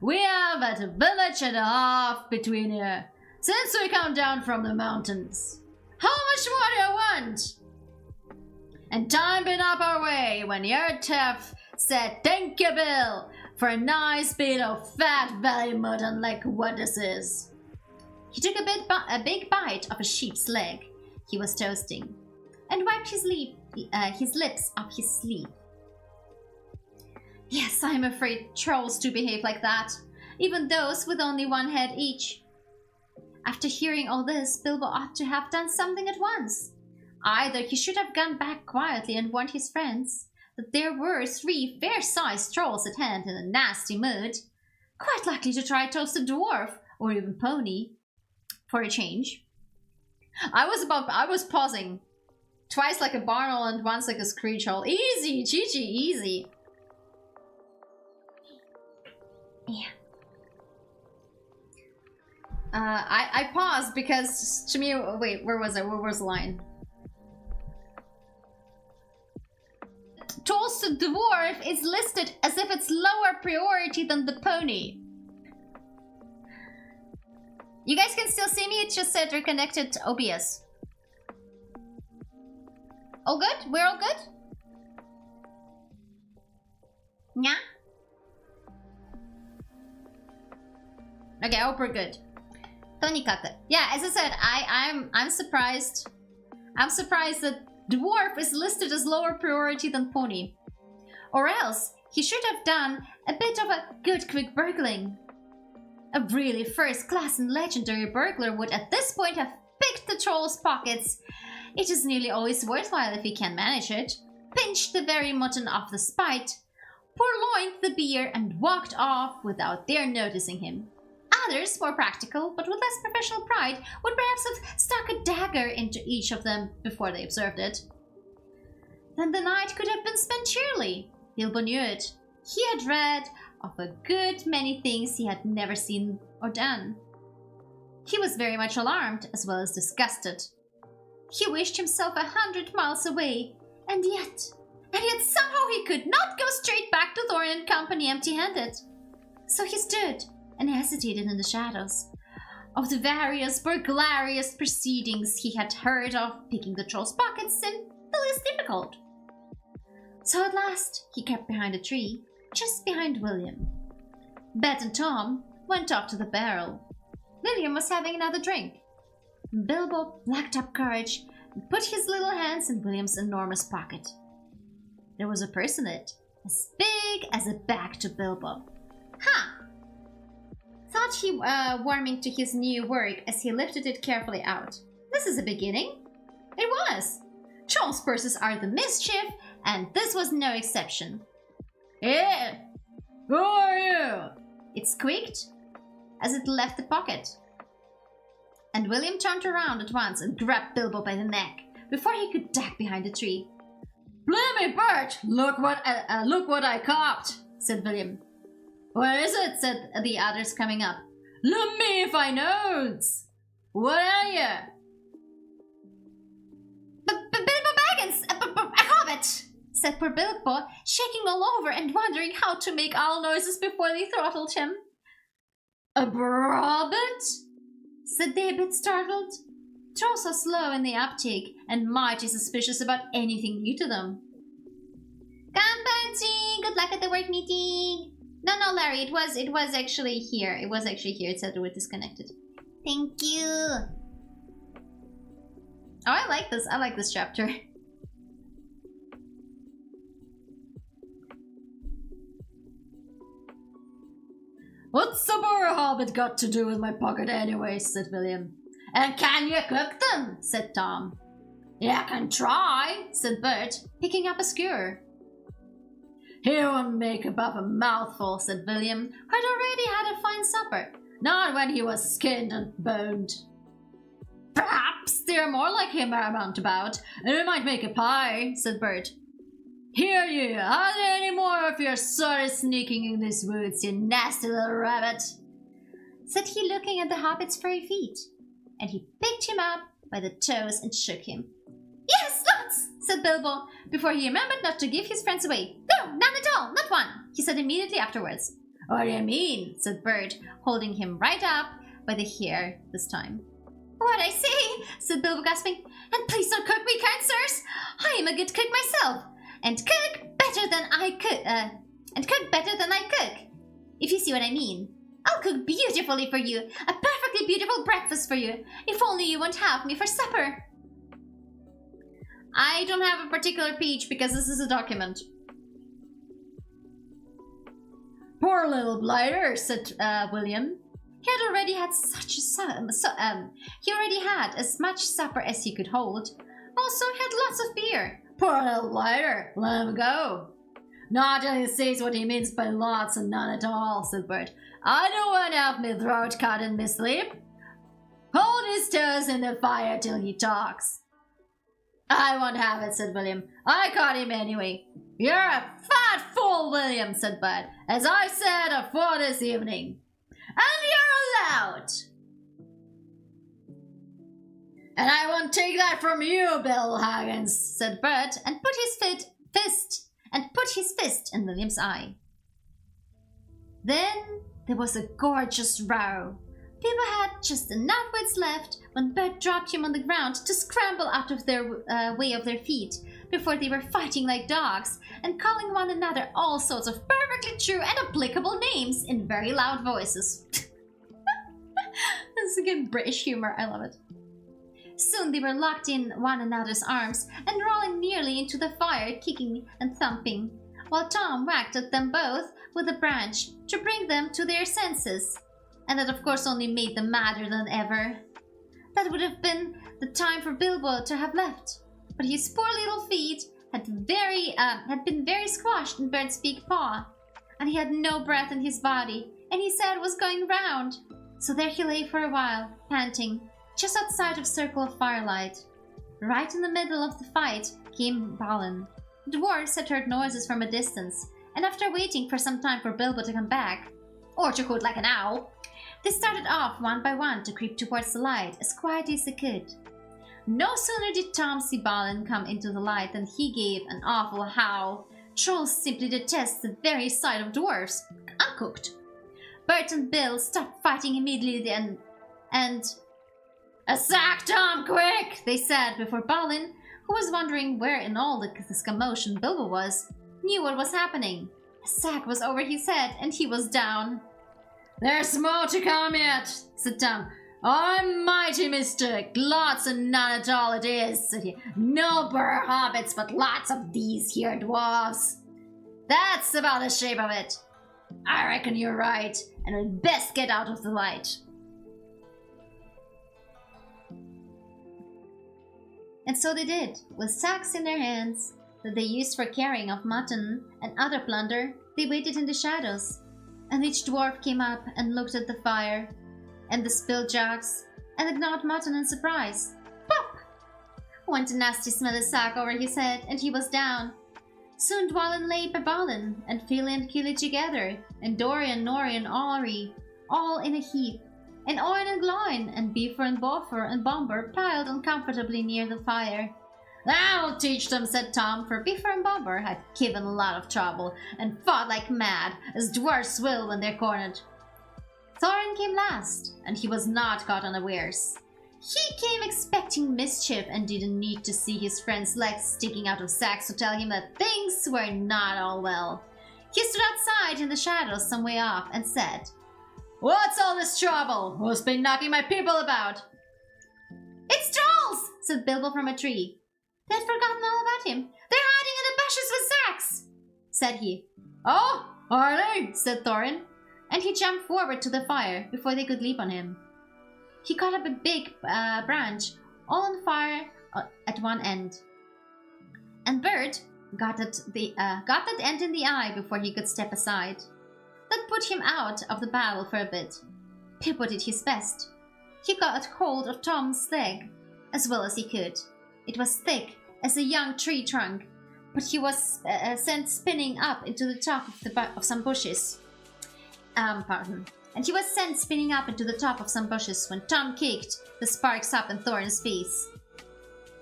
Speaker 2: We have at a village and a half between here, since we come down from the mountains. How much more do you want? And time been up our way when your Teff said, thank you, Bill, for a nice bit of fat valley mutton like what this is. He took a big bite of a sheep's leg he was toasting, and wiped his lips off his sleeve. Yes, I'm afraid trolls do behave like that, even those with only 1 head each. After hearing all this, Bilbo ought to have done something at once. Either he should have gone back quietly and warned his friends that there were 3 fair-sized trolls at hand in a nasty mood, quite likely to try to toast a dwarf, or even pony, for a change. I was pausing. Twice like a barn owl and once like a screech owl. Easy, Gigi, easy. Yeah. I paused because to me, wait, where was it? Where was the line? Toasted dwarf is listed as if it's lower priority than the pony. You guys can still see me? It just said reconnected to OBS. All good? We're all good? Yeah? Okay, I hope we're good. Tonikaku. Yeah, as I said, I'm surprised. I'm surprised that dwarf is listed as lower priority than pony. Or else, he should have done a bit of a good quick burgling. A really first-class and legendary burglar would at this point have picked the troll's pockets. It is nearly always worthwhile if he can manage it. Pinched the very mutton off the spite, purloined the beer and walked off without their noticing him. Others, more practical but with less professional pride, would perhaps have stuck a dagger into each of them before they observed it. Then the night could have been spent cheerily. Bilbo knew it. He had read of a good many things he had never seen or done. He was very much alarmed as well as disgusted. He wished himself 100 miles away, and yet somehow he could not go straight back to Thorin and Company empty-handed. So he stood and hesitated in the shadows. Of the various burglarious proceedings he had heard of, picking the troll's pockets seemed the least difficult. So at last he kept behind a tree, just behind William. Bet and Tom went off to the barrel. William was having another drink. Bilbo plucked up courage and put his little hands in William's enormous pocket. There was a purse in it, as big as a bag to Bilbo. Ha! Thought he, warming to his new work as he lifted it carefully out. This is a beginning. It was. Troll's purses are the mischief, and this was no exception. "Yeah, who are you?" it squeaked as it left the pocket. And William turned around at once and grabbed Bilbo by the neck, before he could duck behind the tree. "Blimey, Bert! Look what I caught," said William. "Where is it?" said the others, coming up. "Let me if I knows. What are you?" "Bilbo Baggins, a hobbit," said poor Bilbo, shaking all over and wondering how to make owl noises before they throttled him. "A hobbit?" said they, a bit startled. Trolls are slow in the uptake and mighty suspicious about anything new to them. "Come, Pansy! Good luck at the work meeting!" No, Larry, it was actually here. It was actually here. It said we're disconnected. Thank you. Oh, I like this. I like this chapter. "What's a burr hobbit got to do with my pocket anyway?" said William. "And can you cook them?" said Tom. "Yeah, I can try," said Bert, picking up a skewer. "He won't make above a mouthful," said William, who had already had a fine supper. "Not when he was skinned and boned." "Perhaps they're more like him around about, and we might make a pie," said Bert. "Here you, are there any more of your sort of sneaking in these woods, you nasty little rabbit?" said he, looking at the hobbit's furry feet. And he picked him up by the toes and shook him. "Yes, lots," said Bilbo, before he remembered not to give his friends away. "No, none at all, not one," he said immediately afterwards. "What do you mean?" said Bert, holding him right up by the hair this time. "What I say," said Bilbo, gasping. "And please don't cook me, kind sirs. I am a good cook myself, and cook better than I cook, if you see what I mean. I'll cook beautifully for you, a perfectly beautiful breakfast for you, if only you won't have me for supper." I don't have a particular page because this is a document. "Poor little blighter," said William. He already had as much supper as he could hold. Also had lots of beer. "Poor little blighter, let him go." "Not till he says what he means by lots and none at all," said Bert. "I don't want to have my throat cut in my sleep. Hold his toes in the fire till he talks." "I won't have it," said William. "I caught him anyway." "You're a fat fool, William," said Bert, "as I said afore this evening. And you're allowed." "And I won't take that from you, Bill Huggins," said Bert, and put his fist in William's eye. Then there was a gorgeous row. People had just enough wits left when Bert dropped him on the ground to scramble out of their way of their feet before they were fighting like dogs and calling one another all sorts of perfectly true and applicable names in very loud voices. That's again British humor. I love it. Soon they were locked in one another's arms and rolling nearly into the fire, kicking and thumping, while Tom whacked at them both with a branch to bring them to their senses. And that of course only made them madder than ever. That would have been the time for Bilbo to have left, but his poor little feet had been very squashed in Bert's big paw, and he had no breath in his body, and his head was going round. So there he lay for a while, panting, just outside of circle of firelight. Right in the middle of the fight came Balin. The dwarves had heard noises from a distance, and after waiting for some time for Bilbo to come back, or to hoot like an owl, they started off one by one to creep towards the light as quietly as they could. No sooner did Tom see Balin come into the light than he gave an awful howl. Trolls simply detest the very sight of dwarves, uncooked. Bert and Bill stopped fighting immediately and "A sack, Tom, quick!" they said before Balin, who was wondering where in all this commotion Bilbo was, knew what was happening. A sack was over his head and he was down. "There's more to come yet," said Tom. "I'm mighty mistook. Lots and none at all it is," said he. "No burr hobbits, but lots of these here dwarves. That's about the shape of it. I reckon you're right, and we'd best get out of the light." And so they did, with sacks in their hands that they used for carrying of mutton and other plunder. They waited in the shadows, and each dwarf came up and looked at the fire and the spilled jugs and the gnawed mutton in surprise. Pop! went a nasty smelly sack over his head, and he was down. Soon Dwalin lay Balin, and Fili and Kili together, and Dorian, Nori, and Ori, all in a heap, and Oin and Gloin, and Beaver and Boffer and Bomber piled uncomfortably near the fire. "I'll teach them," said Tom, for Beaver and Bomber had given a lot of trouble and fought like mad, as dwarfs will when they're cornered. Thorin came last, and he was not caught unawares. He came expecting mischief and didn't need to see his friend's legs sticking out of sacks to tell him that things were not all well. He stood outside in the shadows some way off and said, "What's all this trouble? Who's been knocking my people about?" "It's trolls," said Bilbo from a tree. They had forgotten all about him. "They're hiding in the bushes with sacks," said he. "Oh, are they?" said Thorin, and he jumped forward to the fire before they could leap on him. He caught up a big branch, all on fire at one end. And Bert got that end in the eye before he could step aside. That put him out of the battle for a bit. Pippo did his best. He got hold of Tom's leg as well as he could. It was thick as a young tree trunk, but he was sent spinning up into the top of some bushes. And he was sent spinning up into the top of some bushes when Tom kicked the sparks up in Thorin's face.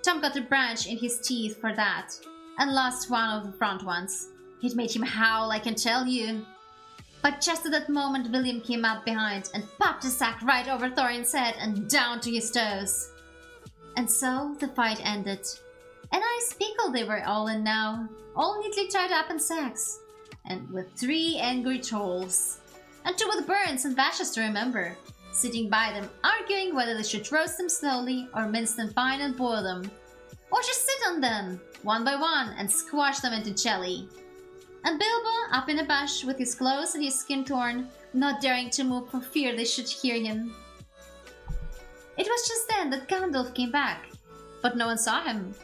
Speaker 2: Tom got a branch in his teeth for that, and lost one of the front ones. It made him howl, I can tell you. But just at that moment, William came up behind and popped a sack right over Thorin's head and down to his toes. And so the fight ended. A nice pickle they were all in now, all neatly tied up in sacks, and with 3 angry trolls. And 2 with burns and bashes to remember, sitting by them, arguing whether they should roast them slowly or mince them fine and boil them, or just sit on them, one by one, and squash them into jelly. And Bilbo, up in a bush with his clothes and his skin torn, not daring to move for fear they should hear him. It was just then that Gandalf came back, but no one saw him.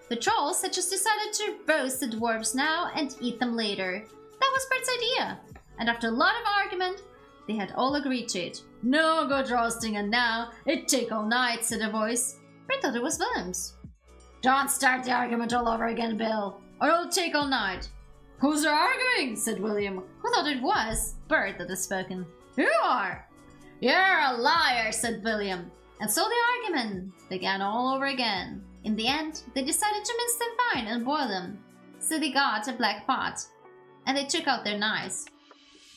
Speaker 2: The trolls had just decided to roast the dwarves now and eat them later. That was Bert's idea, and after a lot of argument, they had all agreed to it. "No good roasting, and now it'd take all night," said a voice. Bert thought it was William's. "Don't start the argument all over again, Bill, or it'll take all night." "Who's arguing?" said William, who thought it was Bert that had spoken. "You are." "You're a liar," said William. And so the argument began all over again. In the end, they decided to mince them fine and boil them. So they got a black pot, and they took out their knives.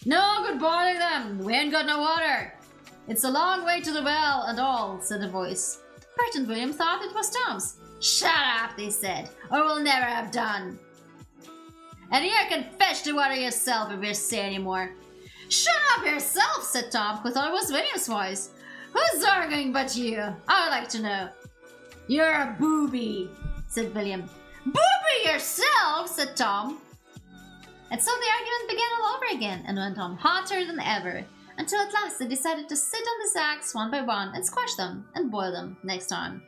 Speaker 2: "No good boiling them, we ain't got no water. It's a long way to the well and all," said a voice. Bert and William thought it was Tom's. "Shut up," they said, "or we'll never have done. And you can fetch the water yourself if you say any more." "Shut up yourself," said Tom, who thought it was William's voice. "Who's arguing but you? I would like to know." "You're a booby," said William. "Booby yourself," said Tom. And so the argument began all over again and went on hotter than ever, until at last they decided to sit on the sacks one by one and squash them and boil them next time.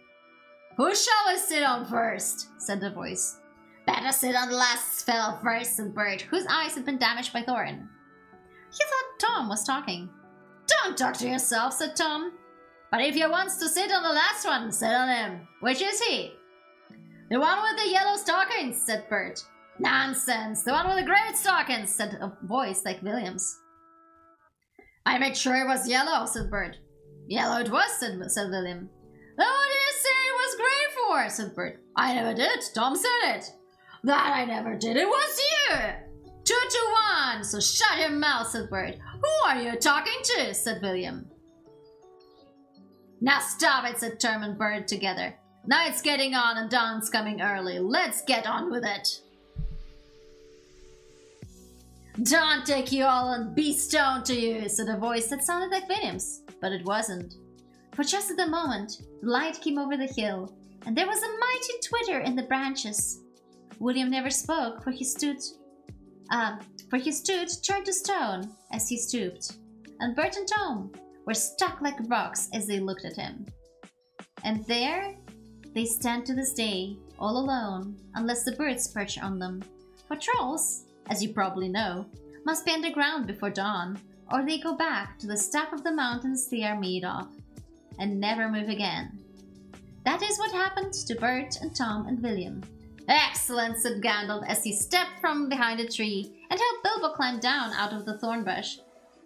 Speaker 2: "Who shall we sit on first?" said the voice. "Better sit on the last fellow first," said Bert, whose eyes had been damaged by Thorin. He thought Tom was talking. "Don't talk to yourself," said Tom. "But if you wants to sit on the last one, sit on him. Which is he?" "The one with the yellow stockings," said Bert. "Nonsense! The one with the great stockings," said a voice like William's. "I made sure it was yellow," said Bert. "Yellow it was," said William. "Then what did you say it was grey for?" said Bert. "I never did. Tom said it." "That I never did. It was you." 2-1, so shut your mouth," said Bert. "Who are you talking to?" said William. "Now stop it," said Tom and Bert together. "Night's getting on and dawn's coming early. Let's get on with it." "Dawn take you all and be stoned to you," said a voice that sounded like William's, but it wasn't. For just at the moment, the light came over the hill, and there was a mighty twitter in the branches. William never spoke, for he stood turned to stone as he stooped, and Bert and Tom were stuck like rocks as they looked at him. And there they stand to this day, all alone, unless the birds perch on them. For trolls, as you probably know, must be underground before dawn, or they go back to the stuff of the mountains they are made of, and never move again. That is what happened to Bert and Tom and William. Excellent, said Gandalf as he stepped from behind a tree and helped Bilbo climb down out of the thorn bush.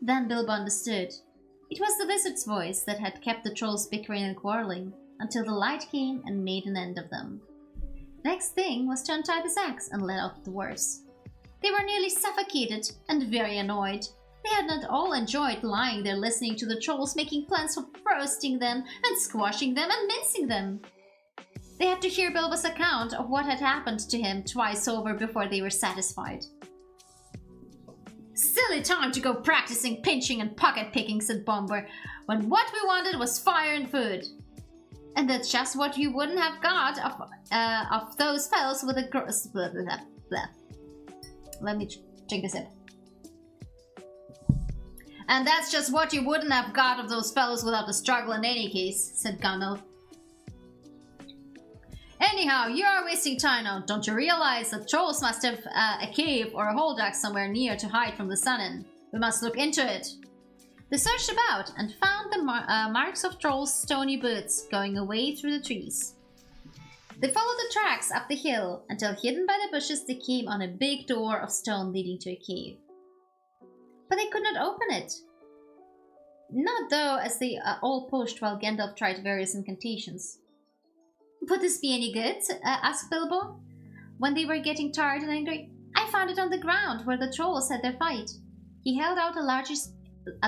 Speaker 2: Then Bilbo understood. It was the wizard's voice that had kept the trolls bickering and quarreling until the light came and made an end of them. Next thing was to untie the sacks and let out the dwarfs. They were nearly suffocated and very annoyed. They had not all enjoyed lying there listening to the trolls making plans for roasting them and squashing them and mincing them. They had to hear Bilbo's account of what had happened to him twice over before they were satisfied. Silly time to go practicing pinching and pocket picking, said Bomber, when what we wanted was fire and food. And that's just what you wouldn't have got of those fellows with a Let me drink a sip. And that's just what you wouldn't have got of those fellows without the struggle in any case, said Gandalf. Anyhow, you are wasting time now. Don't you realize that trolls must have a cave or a hole dug somewhere near to hide from the sun in? We must look into it. They searched about and found the marks of trolls' stony boots going away through the trees. They followed the tracks up the hill until, hidden by the bushes, they came on a big door of stone leading to a cave. But they could not open it. Not though, as they all pushed while Gandalf tried various incantations. Would this be any good? Asked Bilbo, when they were getting tired and angry. I found it on the ground where the trolls had their fight. He held out a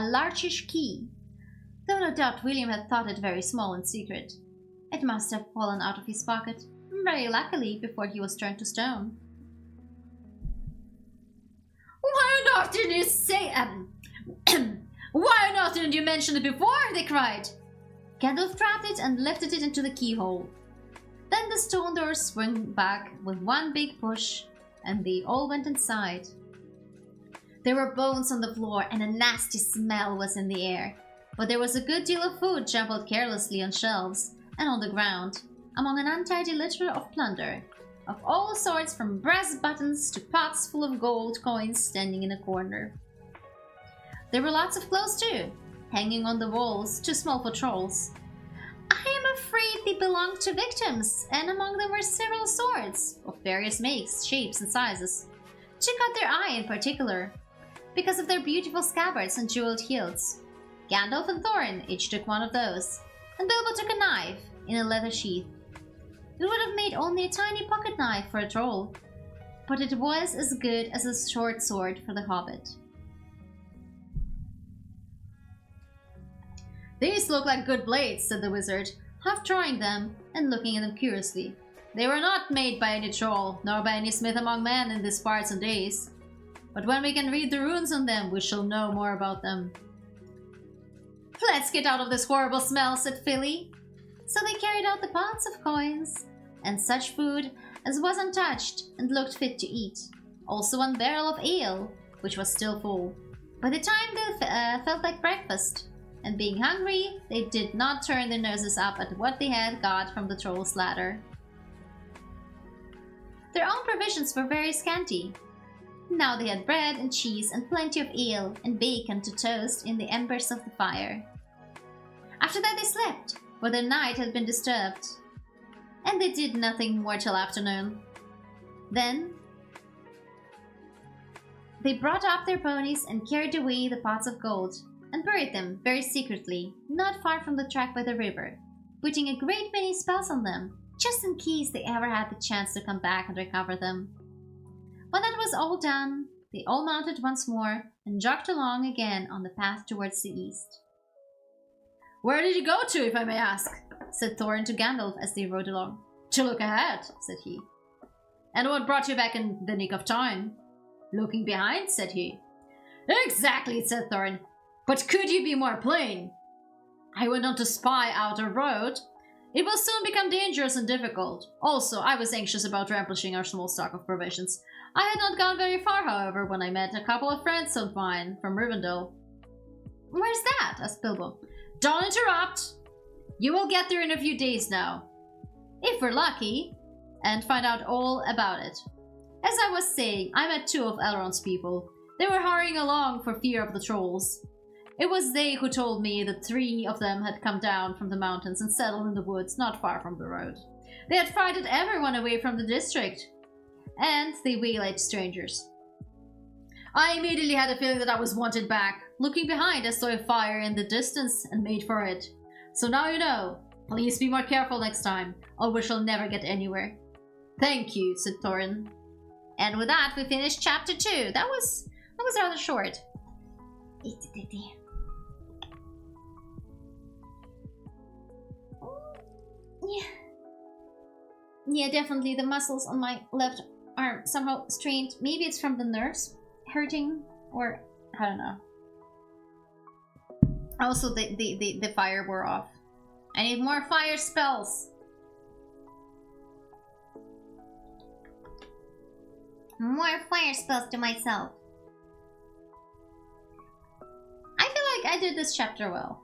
Speaker 2: largish key, though no doubt William had thought it very small and secret. It must have fallen out of his pocket, very luckily, before he was turned to stone. Why on earth didn't you say... Why on earth didn't you mention it before? They cried. Gandalf grabbed it and lifted it into the keyhole. Then the stone door swung back with one big push, and they all went inside. There were bones on the floor and a nasty smell was in the air, but there was a good deal of food jumbled carelessly on shelves and on the ground, among an untidy litter of plunder, of all sorts from brass buttons to pots full of gold coins standing in a corner. There were lots of clothes too, hanging on the walls, too small for trolls. I am afraid they belonged to victims, and among them were several swords, of various makes, shapes, and sizes. To cut their eye in particular, because of their beautiful scabbards and jeweled hilts. Gandalf and Thorin each took one of those, and Bilbo took a knife in a leather sheath. It would have made only a tiny pocket knife for a troll, but it was as good as a short sword for the Hobbit. These look like good blades, said the wizard, half drawing them and looking at them curiously. They were not made by any troll, nor by any smith among men in these parts and days. But when we can read the runes on them, we shall know more about them. Let's get out of this horrible smell, said Philly. So they carried out the pots of coins and such food as was untouched and looked fit to eat. Also one barrel of ale, which was still full. By the time they felt like breakfast, and being hungry, they did not turn their noses up at what they had got from the troll's ladder. Their own provisions were very scanty. Now they had bread and cheese and plenty of ale and bacon to toast in the embers of the fire. After that they slept, for their night had been disturbed. And they did nothing more till afternoon. Then they brought up their ponies and carried away the pots of gold, and buried them very secretly, not far from the track by the river, putting a great many spells on them, just in case they ever had the chance to come back and recover them. When that was all done, they all mounted once more and jogged along again on the path towards the east. Where did you go to, if I may ask? Said Thorin to Gandalf as they rode along. To look ahead, said he. And what brought you back in the nick of time? Looking behind, said he. Exactly, said Thorin. But could you be more plain? I went on to spy out a road. It will soon become dangerous and difficult. Also, I was anxious about replenishing our small stock of provisions. I had not gone very far, however, when I met a couple of friends of mine from Rivendell. Where's that? Asked Bilbo. Don't interrupt! You will get there in a few days now, if we're lucky, and find out all about it. As I was saying, I met two of Elrond's people. They were hurrying along for fear of the trolls. It was they who told me that 3 of them had come down from the mountains and settled in the woods not far from the road. They had frightened everyone away from the district, and they waylaid strangers. I immediately had a feeling that I was wanted back. Looking behind, I saw a fire in the distance and made for it. So now you know. Please be more careful next time, or we shall never get anywhere. Thank you, said Thorin. And with that, we finished chapter 2. That was rather short. Yeah, definitely the muscles on my left arm somehow strained. Maybe it's from the nerves hurting, or I don't know. Also, the fire wore off. I need more fire spells. More fire spells to myself. I feel like I did this chapter well.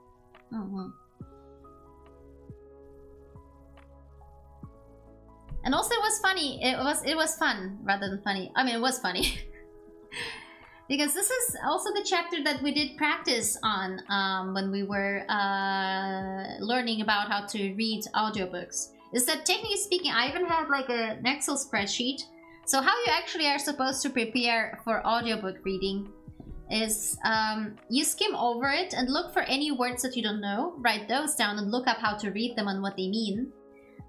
Speaker 2: And also it was funny. It was fun rather than funny. I mean, it was funny. Because this is also the chapter that we did practice on when we were learning about how to read audiobooks. Is that technically speaking, I even had like an Excel spreadsheet. So how you actually are supposed to prepare for audiobook reading is you skim over it and look for any words that you don't know, write those down and look up how to read them and what they mean.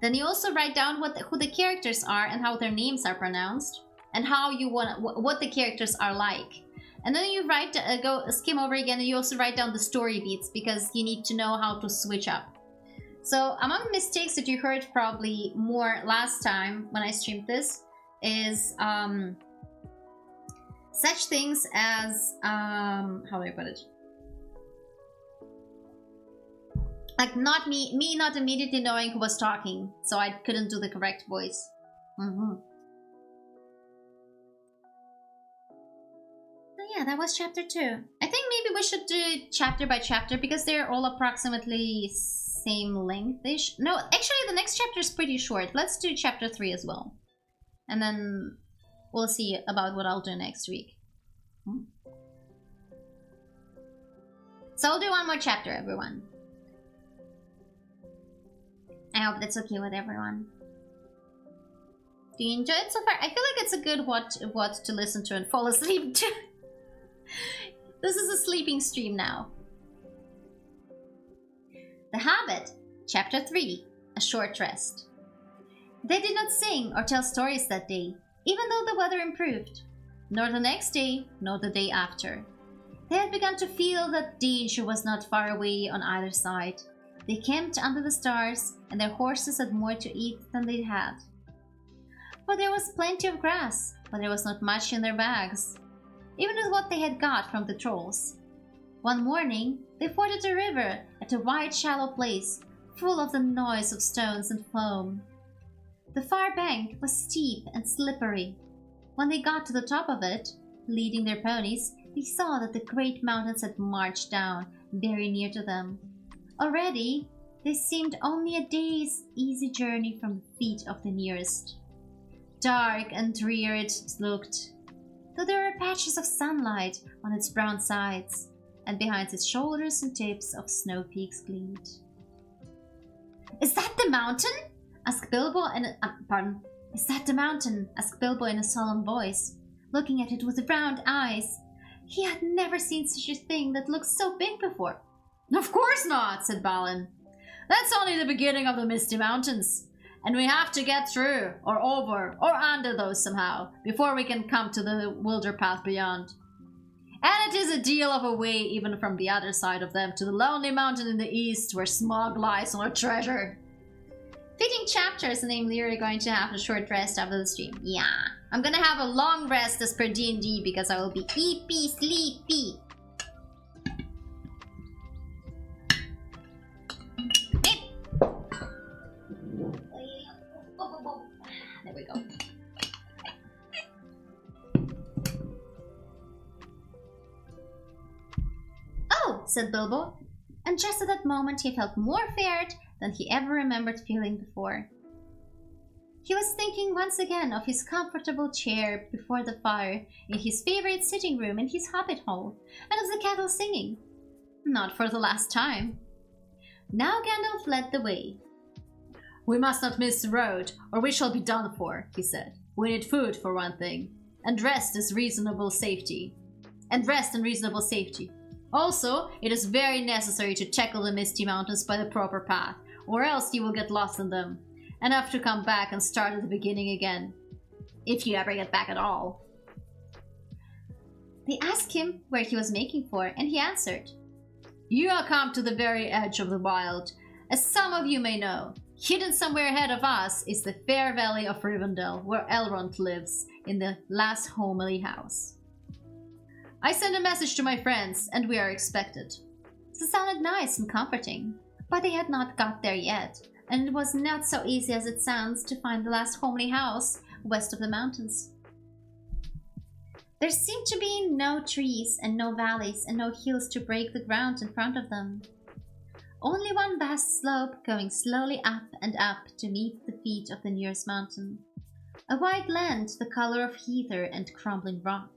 Speaker 2: Then you also write down who the characters are and how their names are pronounced, and how you want what the characters are like. And then you go skim over again, and you also write down the story beats because you need to know how to switch up. So among the mistakes that you heard probably more last time when I streamed this is such things as how do I put it? Like not me not immediately knowing who was talking, so I couldn't do the correct voice. Yeah, that was chapter 2. I think maybe we should do chapter by chapter because they're all approximately same length-ish. No, actually the next chapter is pretty short. Let's do chapter 3 as well. And then we'll see about what I'll do next week. So I'll do one more chapter, everyone. I hope that's okay with everyone. Do you enjoy it so far? I feel like it's a good what to listen to and fall asleep to. This is a sleeping stream now. The Hobbit, Chapter 3, A Short Rest. They did not sing or tell stories that day, even though the weather improved. Nor the next day, nor the day after. They had begun to feel that danger was not far away on either side. They camped under the stars, and their horses had more to eat than they had. For there was plenty of grass, but there was not much in their bags, even with what they had got from the trolls. One morning, they forded a river at a wide, shallow place, full of the noise of stones and foam. The far bank was steep and slippery. When they got to the top of it, leading their ponies, they saw that the great mountains had marched down very near to them. Already, they seemed only a day's easy journey from the feet of the nearest. Dark and drear it looked, though there were patches of sunlight on its brown sides, and behind its shoulders and tips of snow peaks gleamed. "Is that the mountain?" asked Bilbo "Is that the mountain?" asked Bilbo in a solemn voice, looking at it with round eyes. He had never seen such a thing that looked so big before. "Of course not," said Balin. "That's only the beginning of the Misty Mountains, and we have to get through, or over, or under those somehow, before we can come to the wilder path beyond. And it is a deal of a way even from the other side of them to the lonely mountain in the east where Smaug lies on her treasure." Fitting chapters, namely you're going to have a short rest after the stream. Yeah, I'm gonna have a long rest as per D&D because I will be eepy sleepy. There we go. "Oh," said Bilbo, and just at that moment he felt more fared than he ever remembered feeling before. He was thinking once again of his comfortable chair before the fire in his favorite sitting room in his hobbit hole, and of the kettle singing. Not for the last time. Now Gandalf led the way. "We must not miss the road, or we shall be done for," he said. "We need food, for one thing, and rest and reasonable safety. Also, it is very necessary to tackle the Misty Mountains by the proper path, or else you will get lost in them, and have to come back and start at the beginning again. If you ever get back at all." They asked him where he was making for, and he answered, "You have come to the very edge of the wild. As some of you may know, hidden somewhere ahead of us is the fair valley of Rivendell, where Elrond lives in the last homely house. I sent a message to my friends, and we are expected." It sounded nice and comforting, but they had not got there yet, and it was not so easy as it sounds to find the last homely house west of the mountains. There seemed to be no trees and no valleys and no hills to break the ground in front of them. Only one vast slope going slowly up and up to meet the feet of the nearest mountain. A wide land the color of heather and crumbling rock,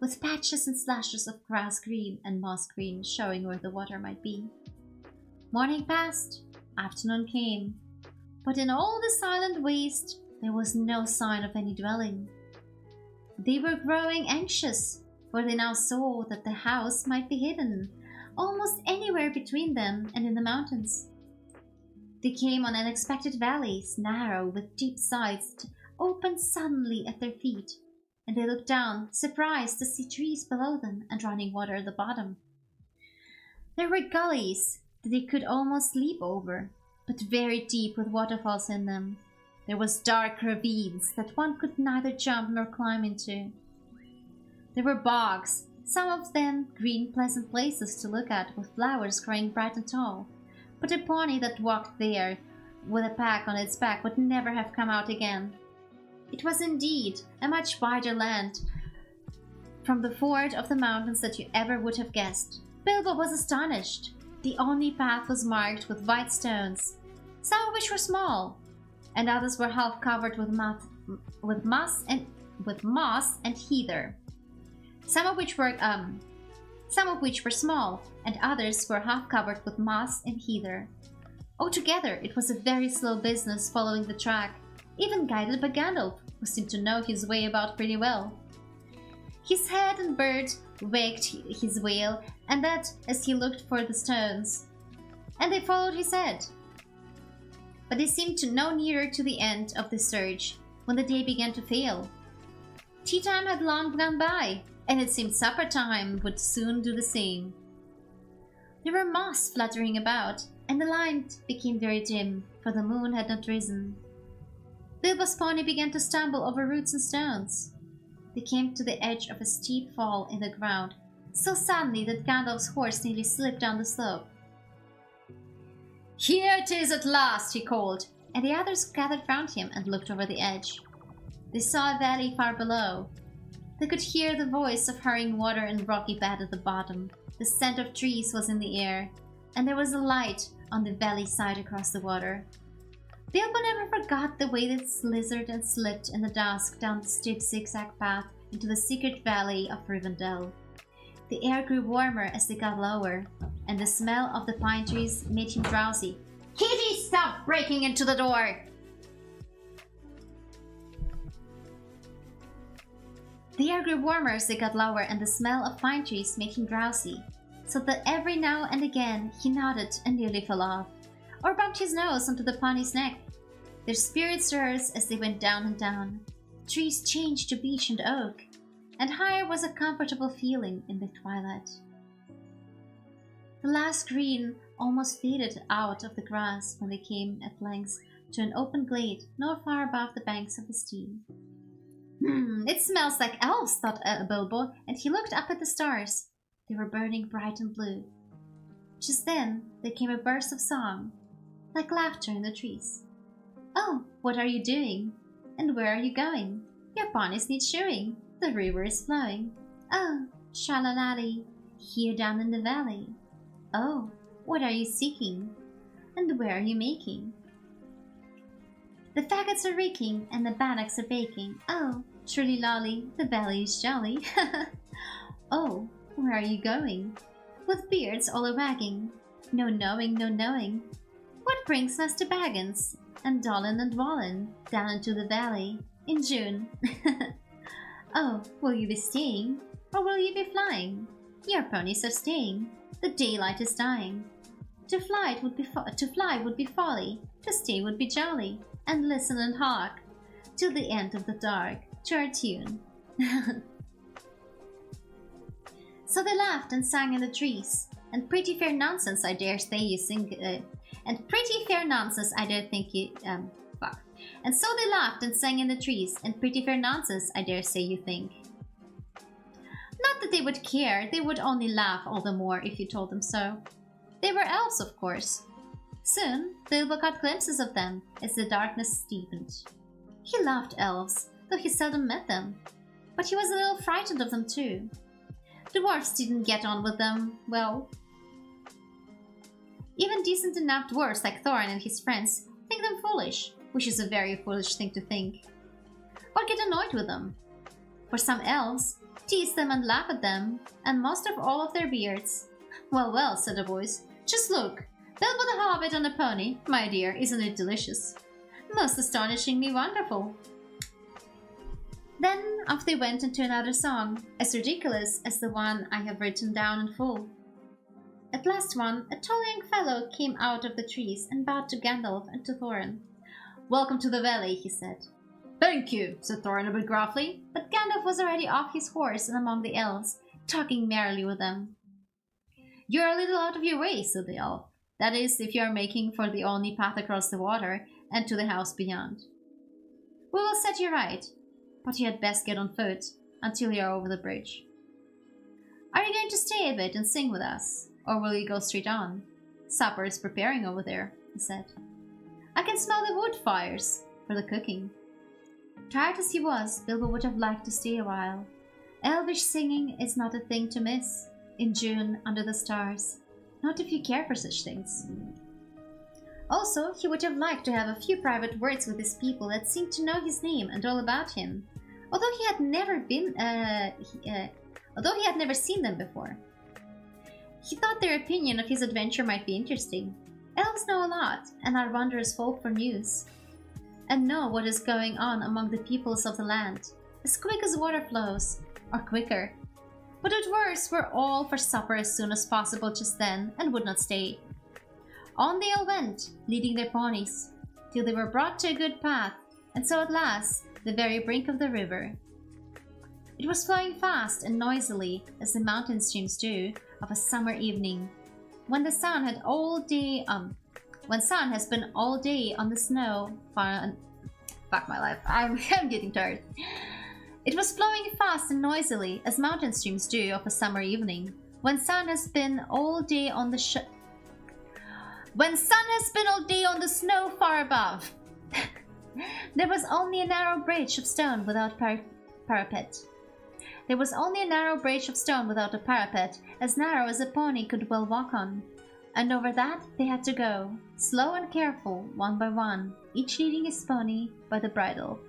Speaker 2: with patches and slashes of grass green and moss green showing where the water might be. Morning passed, afternoon came, but in all the silent waste there was no sign of any dwelling. They were growing anxious, for they now saw that the house might be hidden almost anywhere between them and in the mountains. They came on unexpected valleys, narrow with deep sides that opened suddenly at their feet, and they looked down, surprised to see trees below them and running water at the bottom. There were gullies that they could almost leap over, but very deep with waterfalls in them. There was dark ravines that one could neither jump nor climb into. There were bogs, some of them green pleasant places to look at with flowers growing bright and tall, but a pony that walked there with a pack on its back would never have come out again. It was indeed a much wider land from the ford of the mountains that you ever would have guessed. Bilbo was astonished. The only path was marked with white stones, some of which were small, and others were half covered with moss and heather. Some of which were small, and others were half covered with moss and heather. Altogether, it was a very slow business following the track, even guided by Gandalf, who seemed to know his way about pretty well. His head and bird wagged his wheel, and that as he looked for the stones, and they followed his head. But they seemed to no nearer to the end of the search when the day began to fail. Tea time had long gone by, and it seemed supper time would soon do the same. There were moths fluttering about, and the light became very dim, for the moon had not risen. Bilbo's pony began to stumble over roots and stones. They came to the edge of a steep fall in the ground, so suddenly that Gandalf's horse nearly slipped down the slope. "Here it is at last," he called, and the others gathered round him and looked over the edge. They saw a valley far below. They could hear the voice of hurrying water and rocky bed at the bottom. The scent of trees was in the air, and there was a light on the valley side across the water. Bilbo never forgot the way they slithered and slipped in the dusk down the steep zigzag path into the secret valley of Rivendell. The air grew warmer as they got lower, and the smell of the pine trees made him drowsy. "Kitty, stop breaking into the door!" The air grew warmer as they got lower, and the smell of pine trees made him drowsy, so that every now and again he nodded and nearly fell off, or bumped his nose onto the pony's neck. Their spirits rose as they went down and down. Trees changed to beech and oak, and higher was a comfortable feeling in the twilight. The last green almost faded out of the grass when they came at length to an open glade not far above the banks of the stream. It smells like elves, thought Bilbo, and he looked up at the stars. They were burning bright and blue. Just then there came a burst of song, like laughter in the trees. "Oh, what are you doing? And where are you going? Your ponies need shoeing. The river is flowing. Oh, shalalali, here down in the valley. Oh, what are you seeking? And where are you making? The faggots are reeking, and the bannocks are baking. Oh, truly lolly, the valley is jolly. Oh, where are you going? with beards all a-wagging. No knowing, no knowing, what brings us to Baggins, and Dollin and Wallin, down into the valley, in June. Oh, will you be staying, or will you be flying? Your ponies are staying, the daylight is dying. To fly would be folly, to stay would be jolly, and listen and hark, till the end of the dark, to our tune. So they laughed and sang in the trees, and pretty fair nonsense I dare say you sing, and pretty fair nonsense I dare think you, fuck. And so they laughed and sang in the trees, and pretty fair nonsense I dare say you think. Not that they would care, they would only laugh all the more if you told them so. They were elves, of course. Soon, Bilbo got glimpses of them as the darkness deepened. He loved elves, though he seldom met them, but he was a little frightened of them too. Dwarfs didn't get on with them well. Even decent enough dwarfs like Thorin and his friends think them foolish, which is a very foolish thing to think. Or get annoyed with them. For some elves, tease them and laugh at them, and most of all of their beards. Well, well, said the boys, just look. Bilbo the Hobbit on a pony, my dear, isn't it delicious? Most astonishingly wonderful. Then off they went into another song, as ridiculous as the one I have written down in full. At last one, a tall young fellow came out of the trees and bowed to Gandalf and to Thorin. Welcome to the valley, he said. Thank you, said Thorin a bit gruffly, but Gandalf was already off his horse and among the elves, talking merrily with them. You're a little out of your way, said the elf. That is, if you are making for the only path across the water and to the house beyond. We will set you right, but you had best get on foot until you are over the bridge. Are you going to stay a bit and sing with us, or will you go straight on? Supper is preparing over there, he said. I can smell the wood fires for the cooking. Tired as he was, Bilbo would have liked to stay a while. Elvish singing is not a thing to miss in June under the stars, not if you care for such things. Also, he would have liked to have a few private words with his people that seemed to know his name and all about him, although he had never seen them before. He thought their opinion of his adventure might be interesting. Elves know a lot and are wondrous folk for news, and know what is going on among the peoples of the land, as quick as water flows, or quicker. But the dwarves were all for supper as soon as possible just then, and would not stay. On they all went, leading their ponies, till they were brought to a good path, and so at last, the very brink of the river. It was flowing fast and noisily, as the mountain streams do, of a summer evening, when the sun has been all day on the snow. Fuck my life, I'm getting tired. It was flowing fast and noisily, as mountain streams do of a summer evening, when sun has been all day on the snow far above. There was only a narrow bridge of stone without parapet. There was only a narrow bridge of stone without a parapet, as narrow as a pony could well walk on. And over that they had to go, slow and careful, one by one, each leading his pony by the bridle.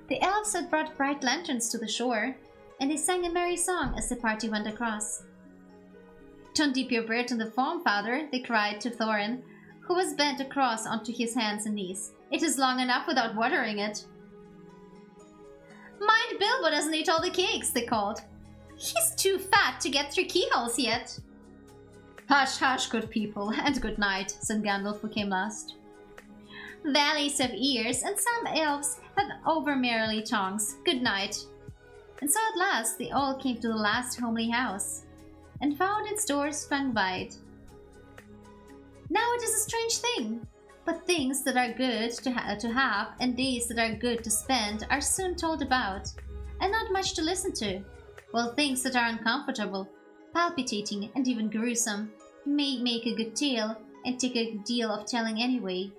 Speaker 2: The elves had brought bright lanterns to the shore, and they sang a merry song as the party went across. Don't dip your beard in the foam, father, they cried to Thorin, who was bent across onto his hands and knees. It is long enough without watering it. Mind Bilbo doesn't eat all the cakes, they called. He's too fat to get through keyholes yet. Hush, hush, good people, and good night, said Gandalf, who came last. Valleys have ears, and some elves have over-merry tongues. Good night. And so at last they all came to the last homely house, and found its doors flung wide. Now it is a strange thing, but things that are good to have and days that are good to spend are soon told about, and not much to listen to, while things that are uncomfortable, palpitating, and even gruesome may make a good tale and take a good deal of telling anyway.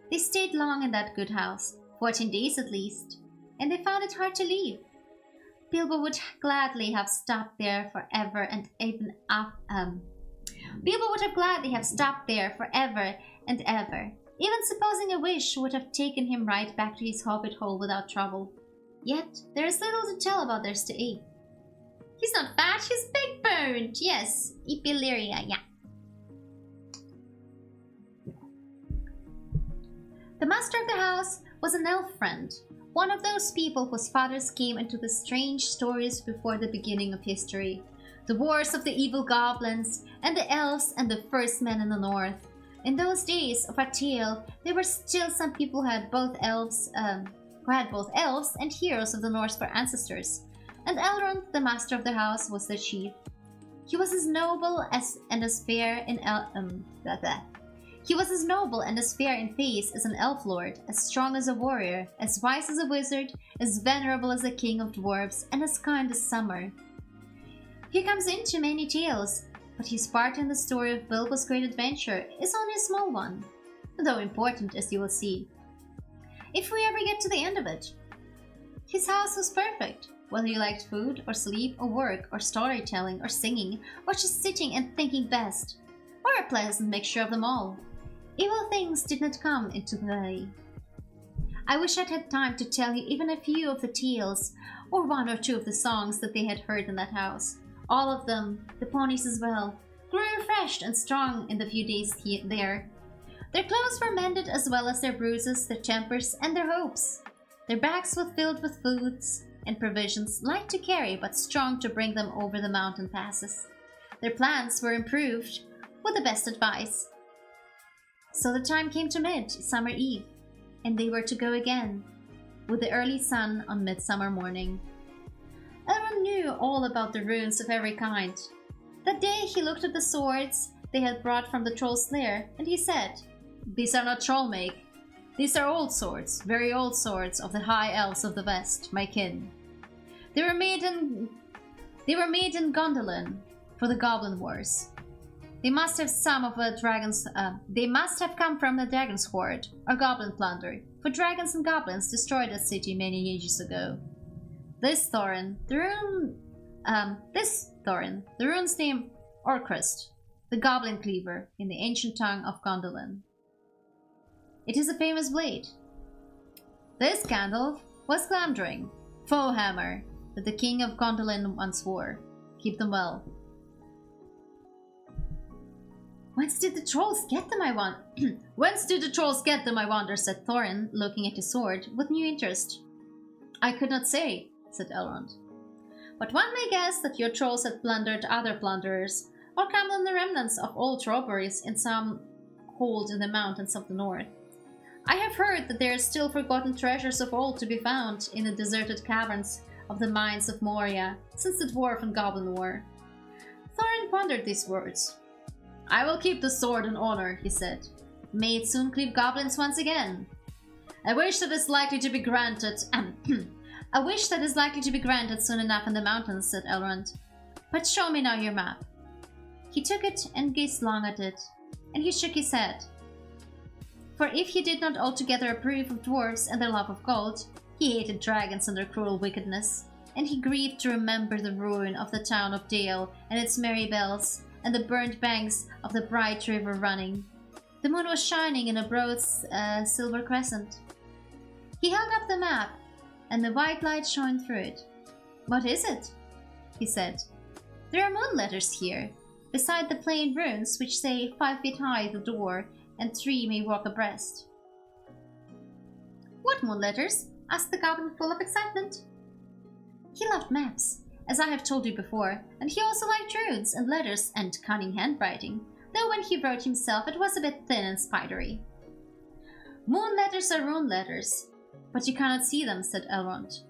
Speaker 2: They stayed long in that good house, 14 days at least, and they found it hard to leave. Bilbo would gladly have stopped there forever and ever, even supposing a wish would have taken him right back to his hobbit hole without trouble. Yet there is little to tell about their stay. He's not fat, he's big boned. Yes, epiluria, yeah. The master of the house was an elf friend, one of those people whose fathers came into the strange stories before the beginning of history. The wars of the evil goblins, and the elves and the first men in the north. In those days of our tale, there were still some people who had both elves and heroes of the Norse for ancestors, and Elrond, the master of the house, was their chief. He was as noble and as fair in face as an elf lord, as strong as a warrior, as wise as a wizard, as venerable as a king of dwarves, and as kind as summer. He comes into many tales, but his part in the story of Bilbo's great adventure is only a small one, though important, as you will see, if we ever get to the end of it. His house was perfect, whether you liked food, or sleep, or work, or storytelling, or singing, or just sitting and thinking best, or a pleasant mixture of them all. Evil things did not come into the way. I wish I'd had time to tell you even a few of the tales, or one or two of the songs that they had heard in that house. All of them, the ponies as well, grew refreshed and strong in the few days there. Their clothes were mended as well as their bruises, their tempers, and their hopes. Their bags were filled with foods and provisions, light to carry but strong to bring them over the mountain passes. Their plans were improved with the best advice. So the time came to Midsummer Eve, and they were to go again, with the early sun on midsummer morning. Elrond knew all about the runes of every kind. That day he looked at the swords they had brought from the troll's lair, and he said, "These are not troll make. These are old swords, very old swords of the high elves of the west, my kin. They were made in Gondolin for the Goblin Wars. They must have come from the dragon's hoard, or goblin plunder, for dragons and goblins destroyed that city many ages ago. This Thorin, the rune's name Orcrist, the Goblin Cleaver, in the ancient tongue of Gondolin. It is a famous blade. This candle was Glamdring, foe hammer, that the king of Gondolin once wore. Keep them well." "Whence did the trolls get them, I wonder?" said Thorin, looking at his sword with new interest. "I could not say," said Elrond. "But one may guess that your trolls had plundered other plunderers, or come on the remnants of old robberies in some hold in the mountains of the north. I have heard that there are still forgotten treasures of old to be found in the deserted caverns of the mines of Moria since the Dwarf and Goblin War." Thorin pondered these words. "I will keep the sword in honor," he said. "May it soon cleave goblins once again. I wish that is likely to be granted soon enough in the mountains," said Elrond. "But show me now your map." He took it and gazed long at it, and he shook his head. For if he did not altogether approve of dwarves and their love of gold, he hated dragons and their cruel wickedness, and he grieved to remember the ruin of the town of Dale and its merry bells, and the burnt banks of the bright river running. The moon was shining in a broad silver crescent. He held up the map, and the white light shone through it. "What is it?" he said. "There are moon letters here, beside the plain runes which say 5 feet high the door, and 3 may walk abreast." "What moon letters?" asked the goblin, full of excitement. He loved maps, as I have told you before, and he also liked runes and letters and cunning handwriting, though when he wrote himself it was a bit thin and spidery. "Moon letters are rune letters, but you cannot see them," said Elrond.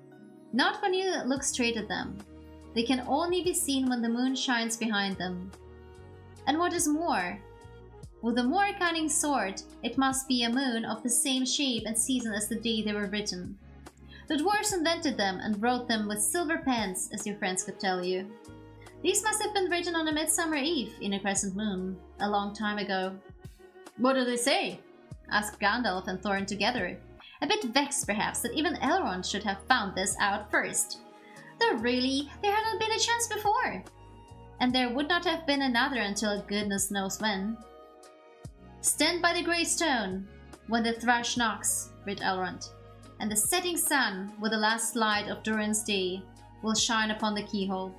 Speaker 2: "Not when you look straight at them. They can only be seen when the moon shines behind them. And what is more, with a more cunning sword, it must be a moon of the same shape and season as the day they were written. The dwarves invented them and wrote them with silver pens, as your friends could tell you. These must have been written on a midsummer eve in a crescent moon, a long time ago." "What do they say?" asked Gandalf and Thorin together, a bit vexed perhaps that even Elrond should have found this out first. Though really, there hadn't been a chance before. And there would not have been another until goodness knows when. "Stand by the grey stone when the thrush knocks," read Elrond, "and the setting sun with the last light of Durin's day will shine upon the keyhole.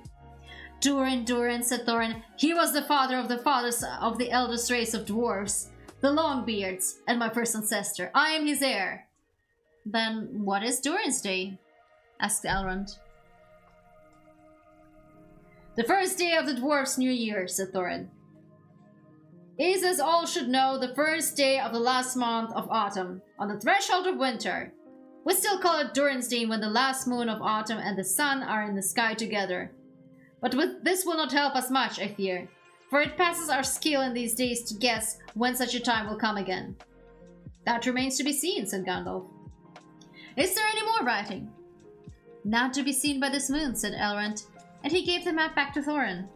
Speaker 2: Durin, Durin, said Thorin. He was the father of the fathers of the eldest race of dwarves, the Longbeards, and my first ancestor. I am his heir. Then what is Durin's day? Asked Elrond. The first day of the dwarves' new year, said Thorin. Is, as all should know, the first day of the last month of autumn, on the threshold of winter. We still call it Durin's Day when the last moon of autumn and the sun are in the sky together. But this will not help us much, I fear, for it passes our skill in these days to guess when such a time will come again. That remains to be seen, said Gandalf. Is there any more writing? Not to be seen by this moon, said Elrond, and he gave the map back to Thorin.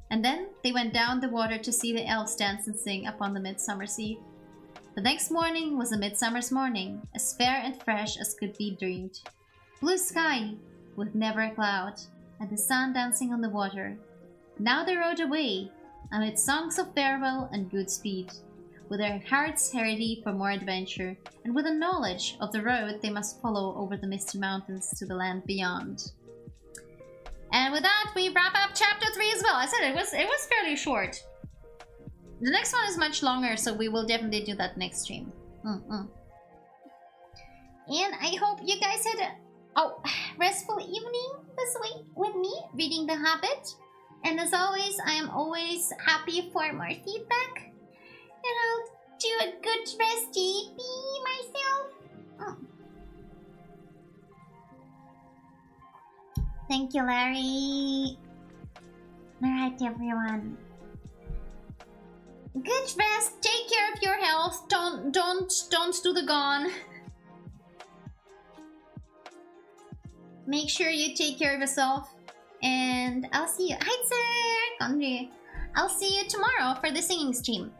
Speaker 2: And then they went down the water to see the elves dance and sing upon the midsummer's eve. The next morning was a midsummer's morning, as fair and fresh as could be dreamed. Blue sky, with never a cloud, and the sun dancing on the water. Now they rode away, amid songs of farewell and good speed, with their hearts ready for more adventure, and with a knowledge of the road they must follow over the misty mountains to the land beyond. And with that, we wrap up chapter 3 as well. I said it was fairly short. The next one is much longer, so we will definitely do that next stream. And I hope you guys had a restful evening this week with me reading The Hobbit. And as always, I am always happy for more feedback. And I'll do a good resty be myself. Thank you, Larry. Alright, everyone. Good rest. Take care of your health. Don't do the gone. Make sure you take care of yourself. And I'll see you. Hi, sir. Gondry. I'll see you tomorrow for the singing stream.